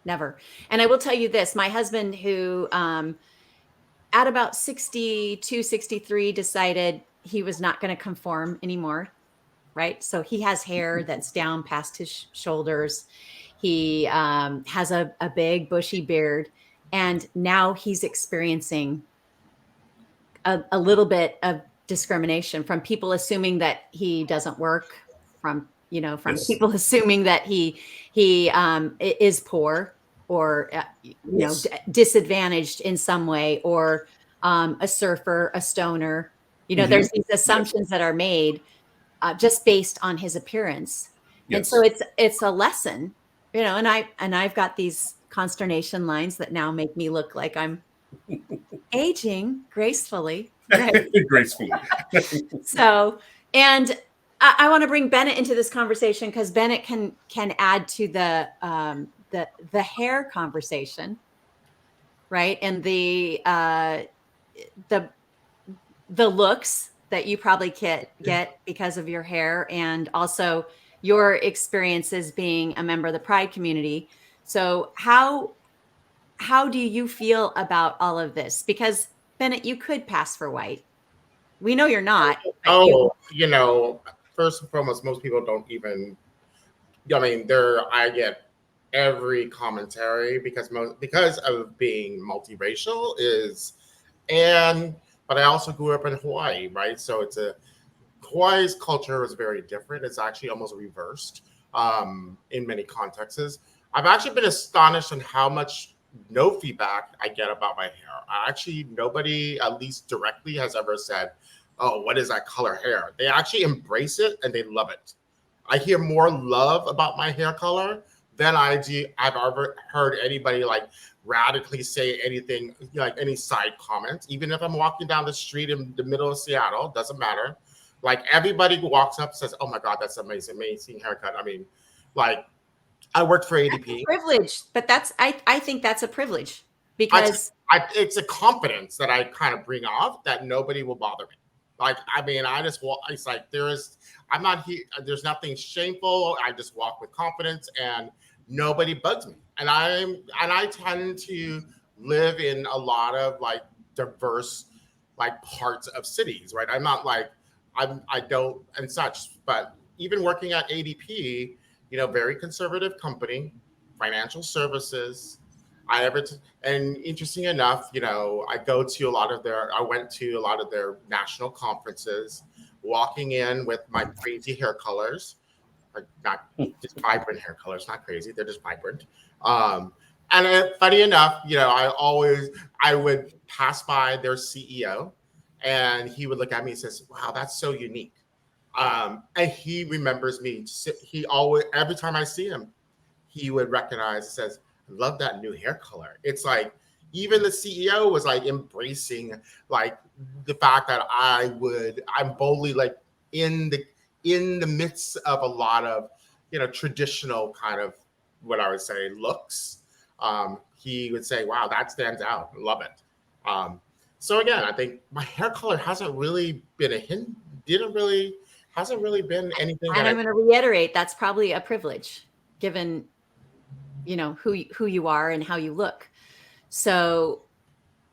never. And I will tell you this, my husband who, at about 62, 63, decided he was not going to conform anymore. Right. So he has hair that's down past his shoulders. He has a big bushy beard. And now he's experiencing a little bit of discrimination from people assuming that he doesn't work, from from Yes. people assuming that he is poor, or Yes. disadvantaged in some way, or a surfer, a stoner. Hmm. There's these Yes. assumptions that are made just based on his appearance. And so Yes. it's a lesson, and I've got these consternation lines that now make me look like I'm aging gracefully, right? Gracefully. So, and I want to bring Bennett into this conversation because Bennett can add to the hair conversation, right? And the the looks that you probably get because of your hair, and also your experiences being a member of the Pride community. So how do you feel about all of this? Because Bennett, you could pass for white. We know you're not, but you. Oh, first and foremost, most people don't even. I mean, I get every commentary because of being multiracial but I also grew up in Hawaii, right? So Hawaii's culture is very different. It's actually almost reversed in many contexts. I've actually been astonished on how much no feedback I get about my hair. Actually, nobody, at least directly, has ever said, "Oh, what is that color hair?" They actually embrace it and they love it. I hear more love about my hair color than I've ever heard anybody like radically say anything, like any side comments. Even if I'm walking down the street in the middle of Seattle, doesn't matter. Like everybody who walks up says, "Oh my God, that's amazing, amazing haircut." I mean, like I worked for ADP. Privilege, but I think that's a privilege I, because it's a confidence that I kind of bring off that nobody will bother me. Like, I mean, I just walk. It's like I'm not here. There's nothing shameful. I just walk with confidence, and nobody bugs me. And I tend to live in a lot of like diverse, like parts of cities, right? I'm not like I don't and such. But even working at ADP, very conservative company, financial services. And interesting enough, I went to a lot of their national conferences, walking in with my crazy hair colors, like not just vibrant hair colors, not crazy, they're just vibrant. Um, Funny enough, I would pass by their CEO, and he would look at me and says, "Wow, that's so unique." And he remembers me. He always, every time I see him, he would recognize, says, I love that new hair color. It's like, even the CEO was like embracing like the fact that I'm boldly like in the midst of a lot of, traditional kind of, what I would say, looks. He would say, wow, that stands out. Love it. So again, I think my hair color hasn't really been a hint, didn't really, hasn't really been anything And that I'm going to reiterate, that's probably a privilege given, who you are and how you look. So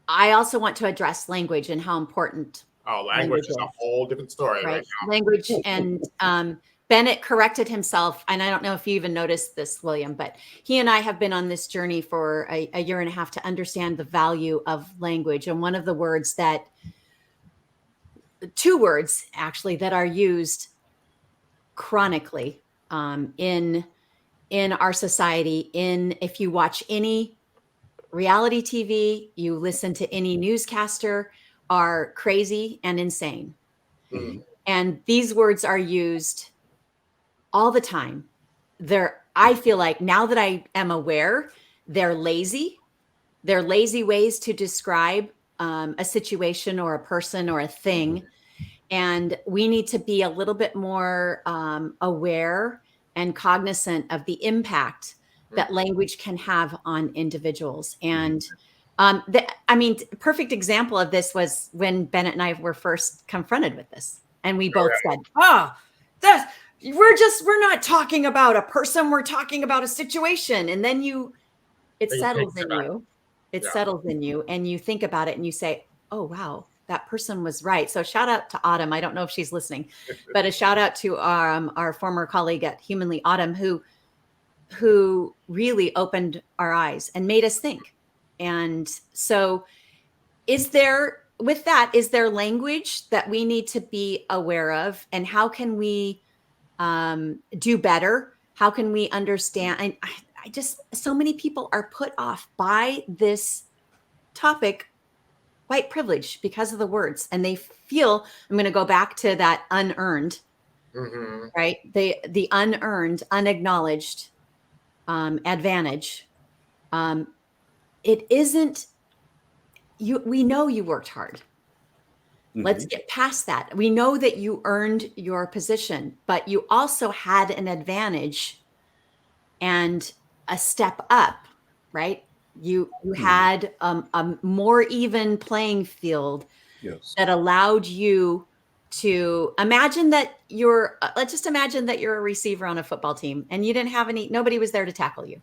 I also want to address language and how important language language is a is, whole different story right right? Language. And Bennett corrected himself. And I don't know if you even noticed this, William, but he and I have been on this journey for a year and a half to understand the value of language. And one of the words two words actually that are used chronically in our society, if you watch any reality TV, you listen to any newscaster, are crazy and insane. Mhm. And these words are used all the time. I feel like now that I am aware, they're lazy. They're lazy ways to describe a situation or a person or a thing. And we need to be a little bit more aware and cognizant of the impact that language can have on individuals. And perfect example of this was when Bennett and I were first confronted with this. And we both said, we're not talking about a person, we're talking about a situation. And then it settles in you. It settles in you and you think about it and you say, oh, wow, that person was right. So shout out to Autumn. I don't know if she's listening, but a shout out to our former colleague at Humanly, Autumn, who really opened our eyes and made us think. And so is there language that we need to be aware of, and how can we do better? How can we understand? And I just, so many people are put off by this topic, white privilege, because of the words, and they feel, I'm going to go back to that unearned, right? The unearned, unacknowledged advantage. It isn't you. We know you worked hard. Let's get past that. We know that you earned your position, but you also had an advantage and a step up, right? You had a more even playing field that allowed you to imagine that let's just imagine that you're a receiver on a football team and you didn't have nobody was there to tackle you.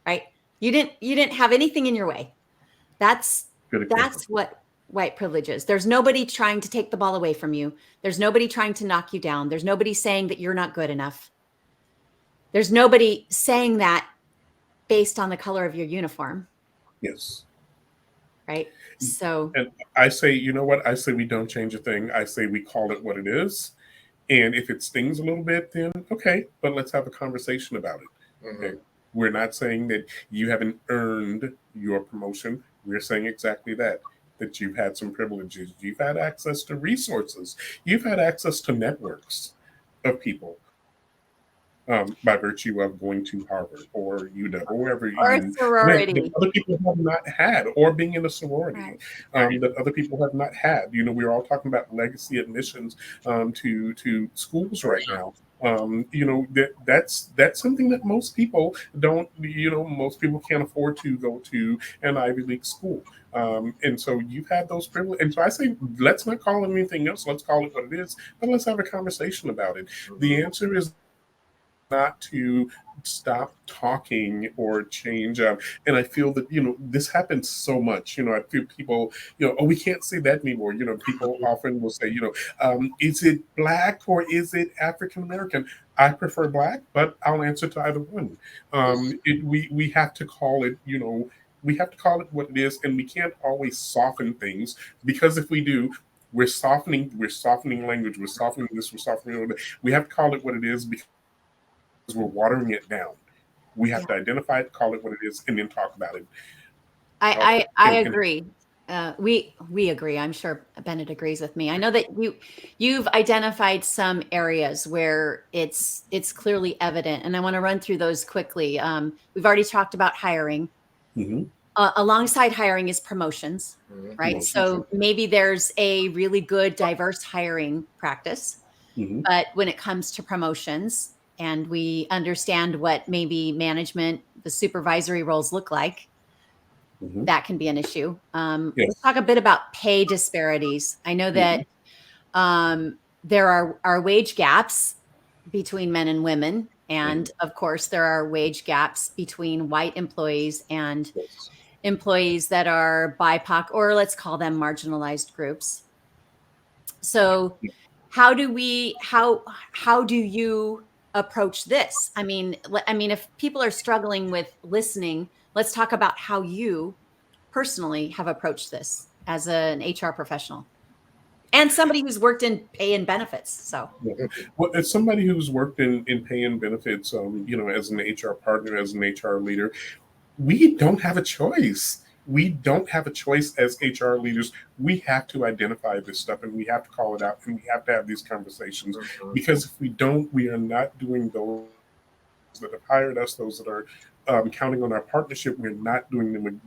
Right? You didn't have anything in your way. That's what white privilege is. There's nobody trying to take the ball away from you. There's nobody trying to knock you down. There's nobody saying that you're not good enough. There's nobody saying that based on the color of your uniform. Yes. Right. So, and I say, you know what? I say we don't change a thing. I say we call it what it is. And if it stings a little bit, then okay, but let's have a conversation about it. Okay. We're not saying that you haven't earned your promotion. We're saying exactly that you've had some privileges. You've had access to resources. You've had access to networks of people by virtue of going to Harvard or UW or wherever or you sorority. went, that other people have not had, or being in a sorority that other people have not had. We're all talking about legacy admissions to schools right now. That's something that most people don't. Most people can't afford to go to an Ivy League school. And so you've had those privileges. And so I say, let's not call it anything else. Let's call it what it is, but let's have a conversation about it. The answer is not to stop talking or change. And I feel that, this happens so much. I feel people, oh, we can't say that anymore. People often will say, is it Black or is it African American? I prefer Black, but I'll answer to either one. We have to call it, we have to call it what it is, and we can't always soften things, because if we do, we're softening language, we're softening this, we're softening that. We have to call it what it is, because we're watering it down. We have to identify it, call it what it is, and then talk about it. I agree. We agree. I'm sure Bennett agrees with me. I know that you've identified some areas where it's clearly evident, and I want to run through those quickly. We've already talked about hiring. Mm-hmm. Alongside hiring is promotions, Mhm. right? Promotions, So maybe there's a really good diverse hiring practice, Mm-hmm. but when it comes to promotions, and we understand what maybe management, the supervisory roles look like, Mm-hmm. that can be an issue. Let's Yes. talk a bit about pay disparities. I know Mm-hmm. that there are wage gaps between men and women. And of course, there are wage gaps between white employees and Yes. employees that are BIPOC, or let's call them marginalized groups. So how do you approach this? I mean, if people are struggling with listening, let's talk about how you personally have approached this as an HR professional and somebody who's worked in pay and benefits. So, Yeah. Well, as somebody who's worked in pay and benefits, as an HR partner, as an HR leader, we don't have a choice. We don't have a choice as HR leaders. We have to identify this stuff and we have to call it out and we have to have these conversations Mhm. because if we don't, we are not doing those that have hired us, those that are counting on our partnership, we're not doing them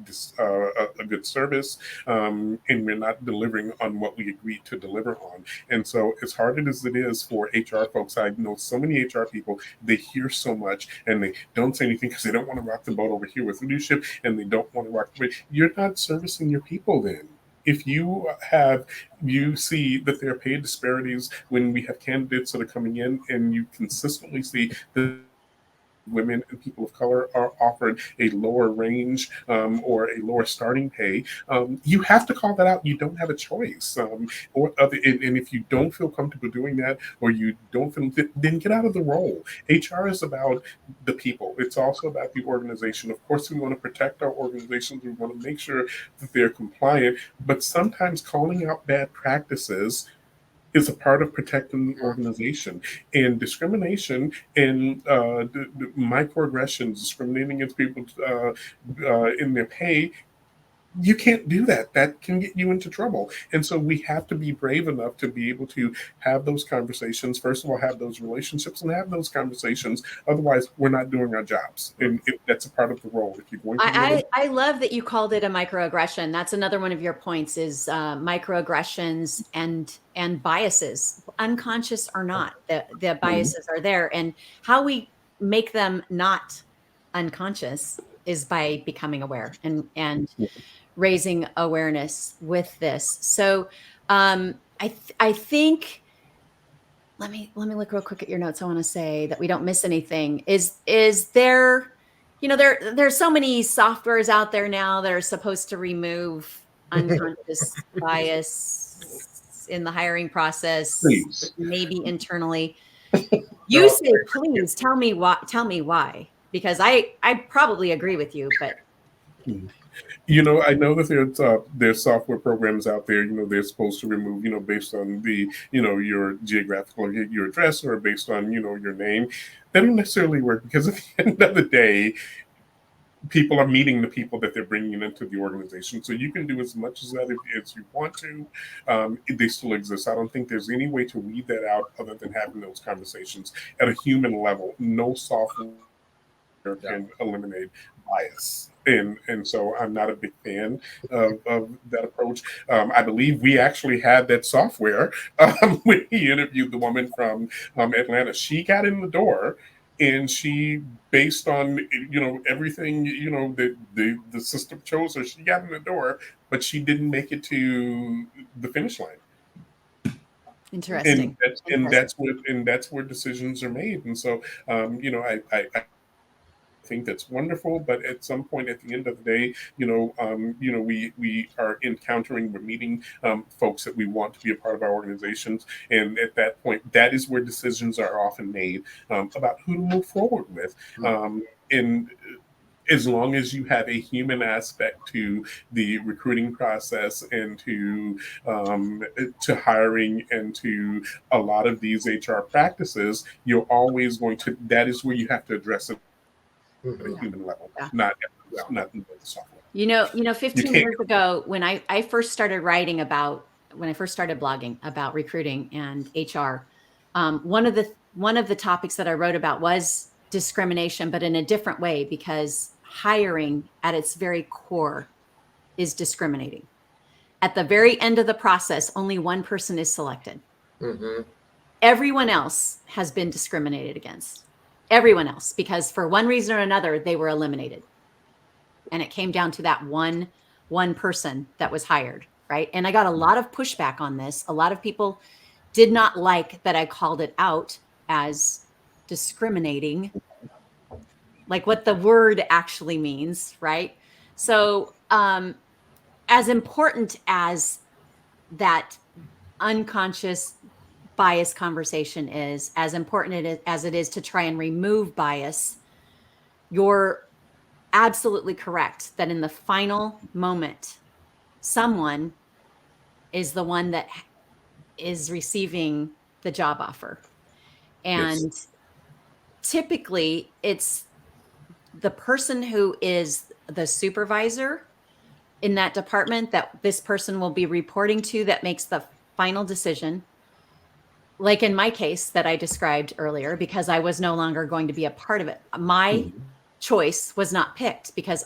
a good service, and we're not delivering on what we agreed to deliver on. And so, as hard as it is for HR folks, I know so many HR people, they hear so much and they don't say anything because they don't want to rock the boat over here with leadership and they don't want to rock the boat. You're not servicing your people then. If you see that there are pay disparities when we have candidates that are coming in and you consistently see that women and people of color are offered a lower range or a lower starting pay, you have to call that out. You don't have a choice. And if you don't feel comfortable doing that, or you don't feel, then get out of the role. HR is about the people. It's also about the organization. Of course, we want to protect our organizations. We want to make sure that they're compliant. But sometimes calling out bad practices is a part of protecting the organization. And discrimination and microaggressions, discriminating against people in their pay, you can't do that. That can get you into trouble. And so we have to be brave enough to be able to have those conversations. First of all, have those relationships and have those conversations. Otherwise, we're not doing our jobs. And that's a part of the role. If you're going to be able I love that you called it a microaggression. That's another one of your points is microaggressions and biases, unconscious or not. The Mhm. biases are there, and how we make them not unconscious is by becoming aware and raising awareness with this. So, I think let me look real quick at your notes. I want to say that we don't miss anything. Is there, there's so many softwares out there now that are supposed to remove unconscious bias in the hiring process, please. maybe internally. You No, say, please tell me why. Tell me why, because I probably agree with you, but I know that there's software programs out there. They're supposed to remove, based on the, your geographical, your address, or based on, your name. That don't necessarily work because at the end of the day, people are meeting the people that they're bringing into the organization. So you can do as much as that as you want to. They still exist. I don't think there's any way to weed that out other than having those conversations at a human level. No software Yeah. can eliminate bias. And so I'm not a big fan of that approach. I believe we actually had that software when he interviewed the woman from Atlanta. She got in the door and she, based on everything that the system chose her, she got in the door, but she didn't make it to the finish line. interesting. And that's where decisions are made. And so I think that's wonderful, but at some point at the end of the day, we are encountering, we're meeting folks that we want to be a part of our organizations, and at that point, that is where decisions are often made about who to move forward with. And as long as you have a human aspect to the recruiting process and to hiring and to a lot of these HR practices, you're always going to. That is where you have to address it at a Mhm. Yeah, human level, yeah. not Yeah. not in the software. You know, You 15 can't. years ago, when I first started writing about, when I first started blogging about recruiting and HR, one of the topics that I wrote about was discrimination, but in a different way, because hiring at its very core is discriminating. At the very end of the process, only one person is selected. Mm-hmm. Everyone else has been discriminated against. Everyone else, because for one reason or another, they were eliminated. And it came down to that one person that was hired, right? And I got a lot of pushback on this. A lot of people did not like that I called it out as discriminating, like what the word actually means, right? So, as important as that unconscious bias conversation is, as important as it is to try and remove bias, you're absolutely correct that in the final moment, someone is the one that is receiving the job offer. Yes. And typically, it's the person who is the supervisor in that department that this person will be reporting to that makes the final decision. Like in my case that I described earlier, because I was no longer going to be a part of it. My Mhm. choice was not picked because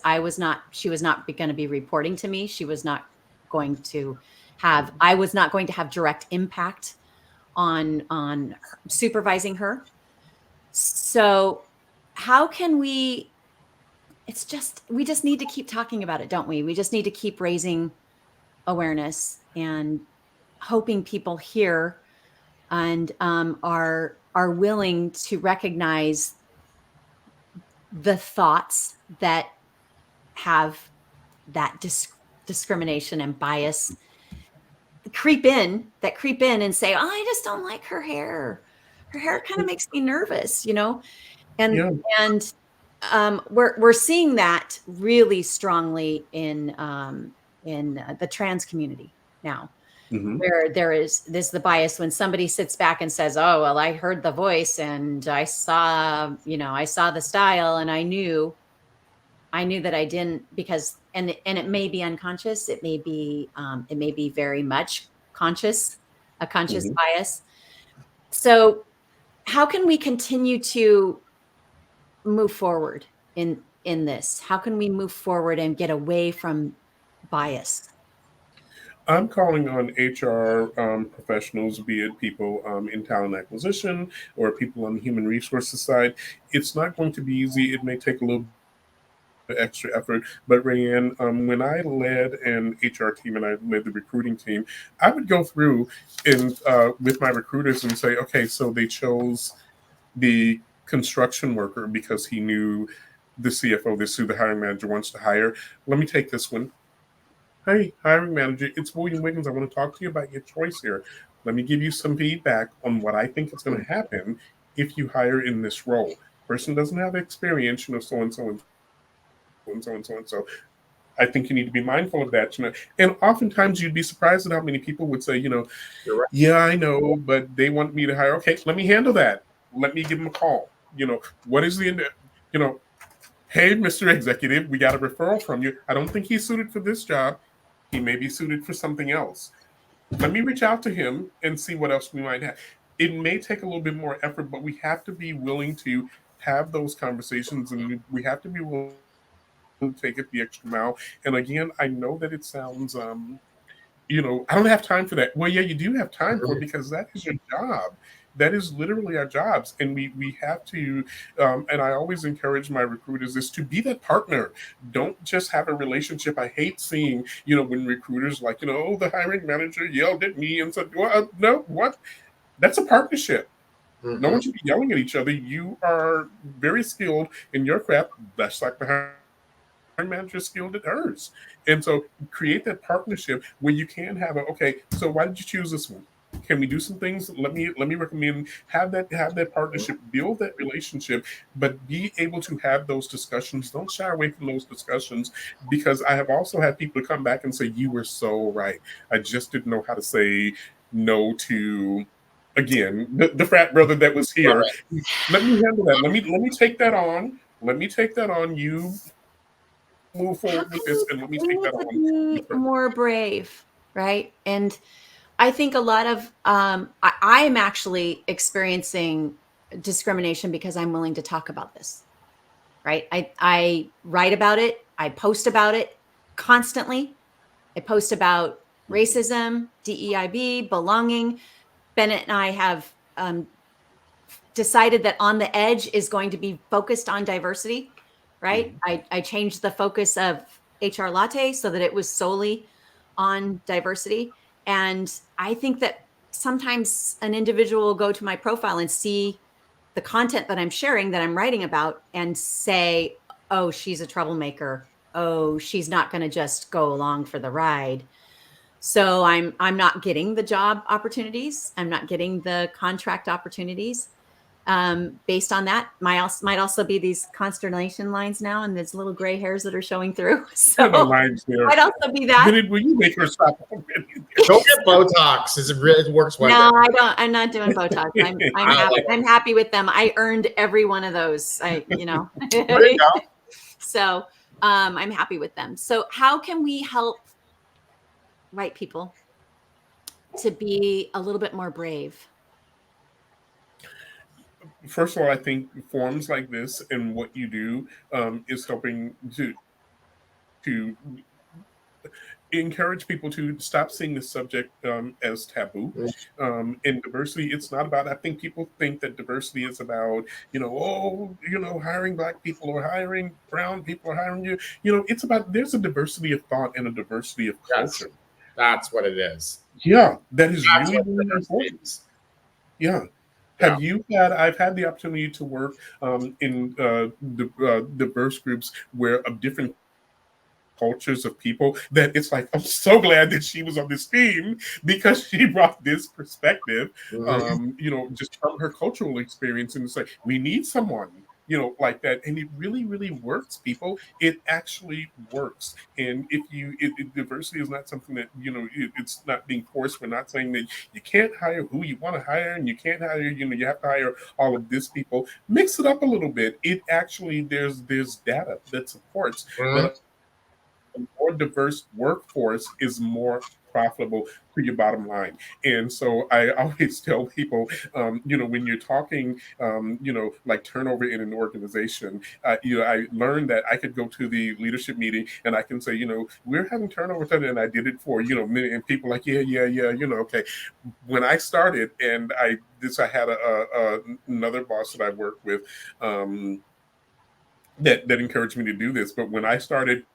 she was not going to be reporting to me. She was not going to I was not going to have direct impact on supervising her. So how can we, we just need to keep talking about it, don't we? We just need to keep raising awareness and hoping people hear and are willing to recognize the thoughts that have that discrimination and bias creep in and say, oh, I just don't like her hair. Her hair kind of makes me nervous, and Yeah. and we're seeing that really strongly in the trans community now, Hmm. where there's the bias when somebody sits back and says, oh, well, I heard the voice and I saw the style and I knew that I didn't, because and it may be unconscious, it may be very much conscious, a conscious Hmm. bias. So how can we continue to move forward in this? How can we move forward and get away from bias? I'm calling on HR professionals, be it people in talent acquisition or people on the human resources side. It's not going to be easy. It may take a little extra effort. But Rayanne, when I led an HR team and I led the recruiting team, I would go through and with my recruiters and say, okay, so they chose the construction worker because he knew the CFO, this who the hiring manager wants to hire. Let me take this one. Hey, hiring manager, it's William Wiggins. I want to talk to you about your choice here. Let me give you some feedback on what I think is going to happen if you hire in this role. Person doesn't have experience, so and so and so and so and so and so. I think you need to be mindful of that. And oftentimes you'd be surprised at how many people would say, You're right. yeah, I know, but they want me to hire. Okay, let me handle that. Let me give them a call. What is you know, hey, Mr. Executive, we got a referral from you. I don't think he's suited for this job. He may be suited for something else. Let me reach out to him and see what else we might have. It may take a little bit more effort, but we have to be willing to have those conversations and we have to be willing to take it the extra mile. And again, I know that it sounds I don't have time for that. Well, yeah, you do have time for it because that is your job. That is literally our jobs, and we have to. And I always encourage my recruiters is to be that partner. Don't just have a relationship. I hate seeing when recruiters like oh, the hiring manager yelled at me and said, well, no, what? That's a partnership. No Mm-hmm. one should be yelling at each other. You are very skilled in your craft. That's like the hiring manager is skilled at hers. And so create that partnership where you can have okay, so why did you choose this one? Can we do some things? Let me recommend have that partnership, build that relationship, but be able to have those discussions. Don't shy away from those discussions because I have also had people come back and say, you were so right. I just didn't know how to say no to again the frat brother that was here. Let me handle that. Let me take that on. Let me take that on. You move How forward can with this, and let me we take need that on. to be more brave, right? And I think a lot of I am actually experiencing discrimination because I'm willing to talk about this, right? I write about it, I post about it constantly. I post about racism, DEIB, belonging. Bennett and I have decided that On the Edge is going to be focused on diversity, right? I changed the focus of HR Latte so that it was solely on diversity. And I think that sometimes an individual will go to my profile and see the content that I'm sharing, that I'm writing about, and say, oh, she's a troublemaker. Oh, she's not going to just go along for the ride. So I'm not getting the job opportunities. I'm not getting the contract opportunities based on that. Might also be these consternation lines now, and there's little gray hairs that are showing through. So There are no lines there. might also be that. Bennett, will you make her stop already? Go get Botox. It works No, wonders. I don't. I'm not doing Botox. I'm I happy. like it. I'm happy with them. I earned every one of those. There you go. So I'm happy with them. So how can we help white people to be a little bit more brave? First of all, I think forums like this and what you do is helping to encourage people to stop seeing this subject as taboo. In diversity, it's not about, I think people think that diversity is about, hiring Black people or hiring brown people or hiring you. It's about, there's a diversity of thought and a diversity of Yes, culture. that's what it is. Yeah, that is That's really, what really diversity important. is. Yeah. Yeah. I've had the opportunity to work in diverse groups where of different cultures of people, that it's like, I'm so glad that she was on this team because she brought this perspective, Mhm. just from her cultural experience. And it's like, we need someone, like that. And it really, really works, people. It actually works. And diversity is not something that, it's not being forced. We're not saying that you can't hire who you want to hire and you can't hire, you have to hire all of this people. Mix it up a little bit. It actually, there's data that supports Mhm. that a more diverse workforce is more profitable to your bottom line. And so I always tell people, when you're talking, like turnover in an organization, I learned that I could go to the leadership meeting and I can say, we're having turnover today, and I did it for, many, and people like, yeah, okay. When I started, and I had another boss that I worked with, that encouraged me to do this. But when I started,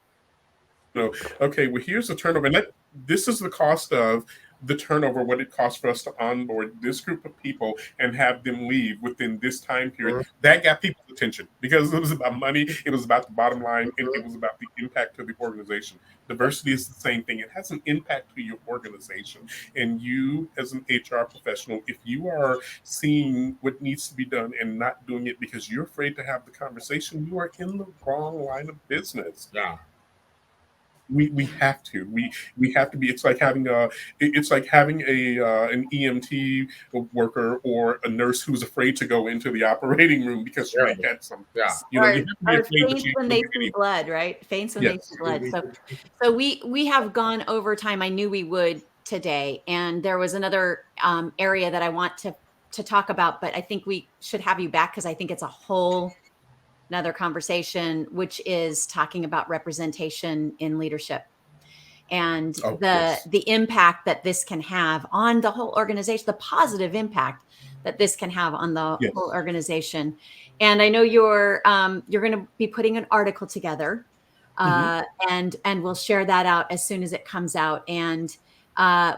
okay, well, here's the turnover. And this is the cost of the turnover, what it costs for us to onboard this group of people and have them leave within this time period. Mhm. That got people's attention because it was about money, it was about the bottom line, and it Mhm. was about the impact to the organization. Diversity is the same thing. It has an impact to your organization. And you, as an HR professional, if you are seeing what needs to be done and not doing it because you're afraid to have the conversation, you are in the wrong line of business. Yeah. We have to we have to be. It's like having a an EMT worker or a nurse who's afraid to go into the operating room because she Sure. might catch something. Yeah. You have to be Or afraid that faints you when don't they get see any. blood, right? Faints when they Yes. see blood. So we have gone over time. I knew we would today, and there was another area that I want to talk about, but I think we should have you back because I think it's a whole another conversation, which is talking about representation in leadership and Oh yes. the impact that this can have on the whole organization, the positive impact that this can have on the whole Yes. organization. And I know you're going to be putting an article together, Mhm. and we'll share that out as soon as it comes out. And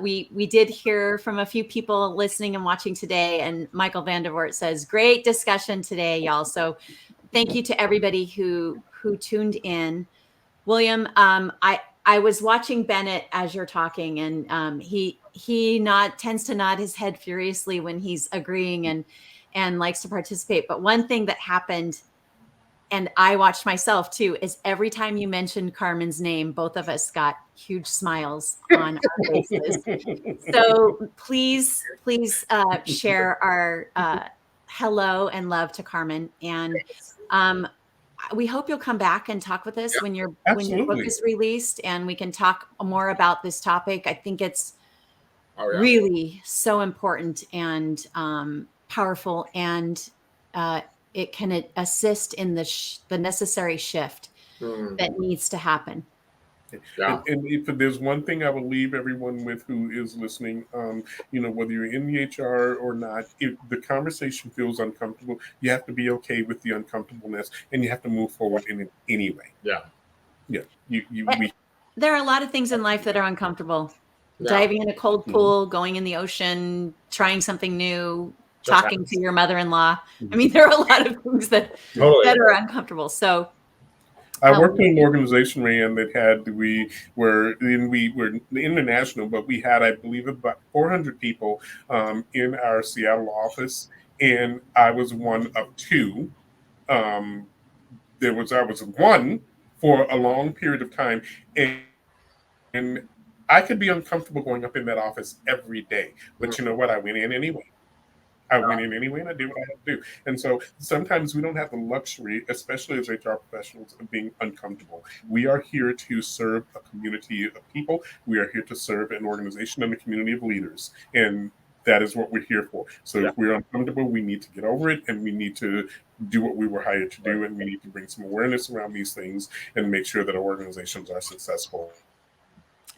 we did hear from a few people listening and watching today. And Michael Vandervoort says, "Great discussion today, y'all." So thank you to everybody who tuned in. William, I was watching Bennett as you're talking, and he tends to nod his head furiously when he's agreeing and likes to participate. But one thing that happened, and I watched myself too, is every time you mentioned Carmen's name, both of us got huge smiles on our faces. So please share our hello and love to Carmen. And um, we hope you'll come back and talk with us Yeah, when your book absolutely. is released, and we can talk more about this topic. I think it's Oh yeah. really so important and powerful, and it can assist in the necessary shift Mm, that needs to happen. yeah. And if there's one thing I will leave everyone with who is listening, whether you're in the HR or not, if the conversation feels uncomfortable, you have to be okay with the uncomfortableness, and you have to move forward in it anyway. Yeah. Yeah, we. There are a lot of things in life that are uncomfortable. Yeah. Diving in a cold pool, going in the ocean, trying something new, Just talking happens. to your mother-in-law. I mean, there are a lot of things that Totally. are uncomfortable. So I worked in an organization, Rayanne, that had we were international, but we had, I believe, about 400 people in our Seattle office, and I was one of two. Um, I was one for a long period of time, and I could be uncomfortable going up in that office every day. But you know what? I went in anyway. I went in anyway, and I did what I had to do. And so sometimes we don't have the luxury, especially as HR professionals, of being uncomfortable. We are here to serve a community of people. We are here to serve an organization and a community of leaders. And that is what we're here for. So Yeah. if we're uncomfortable, we need to get over it, and we need to do what we were hired to do, and we need to bring some awareness around these things and make sure that our organizations are successful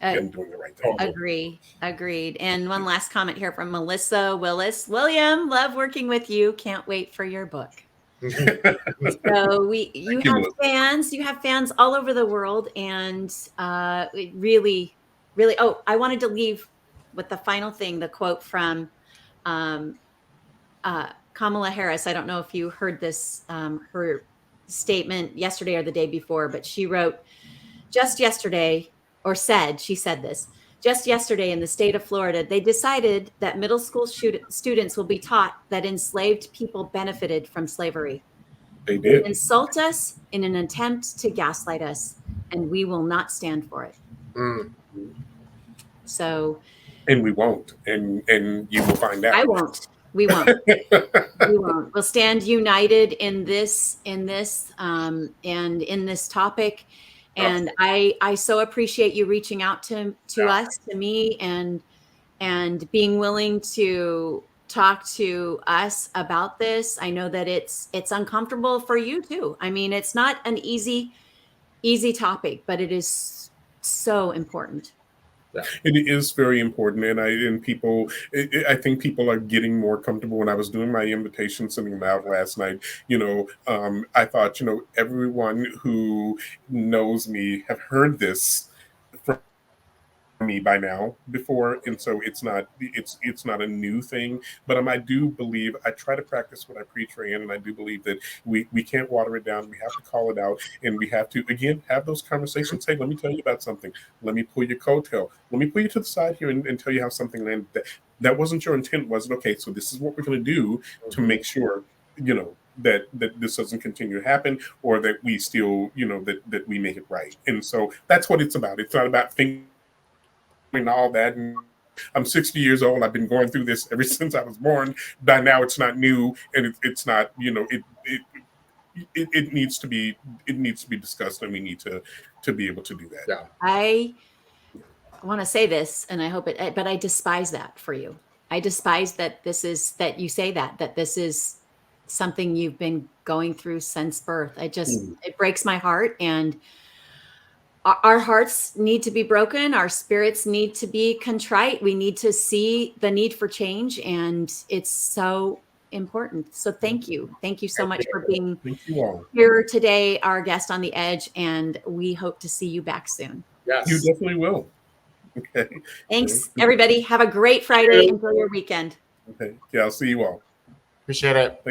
in doing the right thing. agreed. And one last comment here from Melissa Willis. William, love working with you. Can't wait for your book. So you have fans all over the world, and it really, oh, I wanted to leave with the final thing, the quote from Kamala Harris. I don't know if you heard this, her statement yesterday or the day before, but she wrote just yesterday, or she said this, just yesterday in the state of Florida, they decided that middle school students will be taught that enslaved people benefited from slavery. They did. Insult us in an attempt to gaslight us, and we will not stand for it. Mm. So, and we won't, and you will find out. I won't. We won't. We won't. We'll stand united in this, and in this topic. And I so appreciate you reaching out to us, to me, and being willing to talk to us about this. I know that it's uncomfortable for you too. I mean, it's not an easy topic, but it is so important. Yeah. It is very important, and I think people are getting more comfortable. When I was doing my invitation, sending them out last night, I thought, everyone who knows me have heard this from me by now before, and so it's not a new thing. But I do believe, I try to practice what I preach, Rayanne, and I do believe that we can't water it down. We have to call it out, and we have to, again, have those conversations. Hey, let me tell you about something. Let me pull your coattail. Let me pull you to the side here and tell you how something landed. That wasn't your intent, was it? Okay, so this is what we're going to do to make sure that this doesn't continue to happen, or that we still that we make it right. And so that's what it's about. It's not about thinking all that. And I'm 60 years old. I've been going through this ever since I was born. By now, it's not new, and it's not. It needs to be discussed, and we need to be able to do that. Yeah. I want to say this, and I hope it, but I despise that for you. I despise that that you say that this is something you've been going through since birth. It breaks my heart, and our hearts need to be broken. Our spirits need to be contrite. We need to see the need for change, and it's so important. So thank you so much for being here today, our guest on The Edge, and we hope to see you back soon. Yes, you definitely will. Okay. Thanks, everybody. Have a great Friday. Enjoy your weekend. Okay. Yeah, I'll see you all. Appreciate it.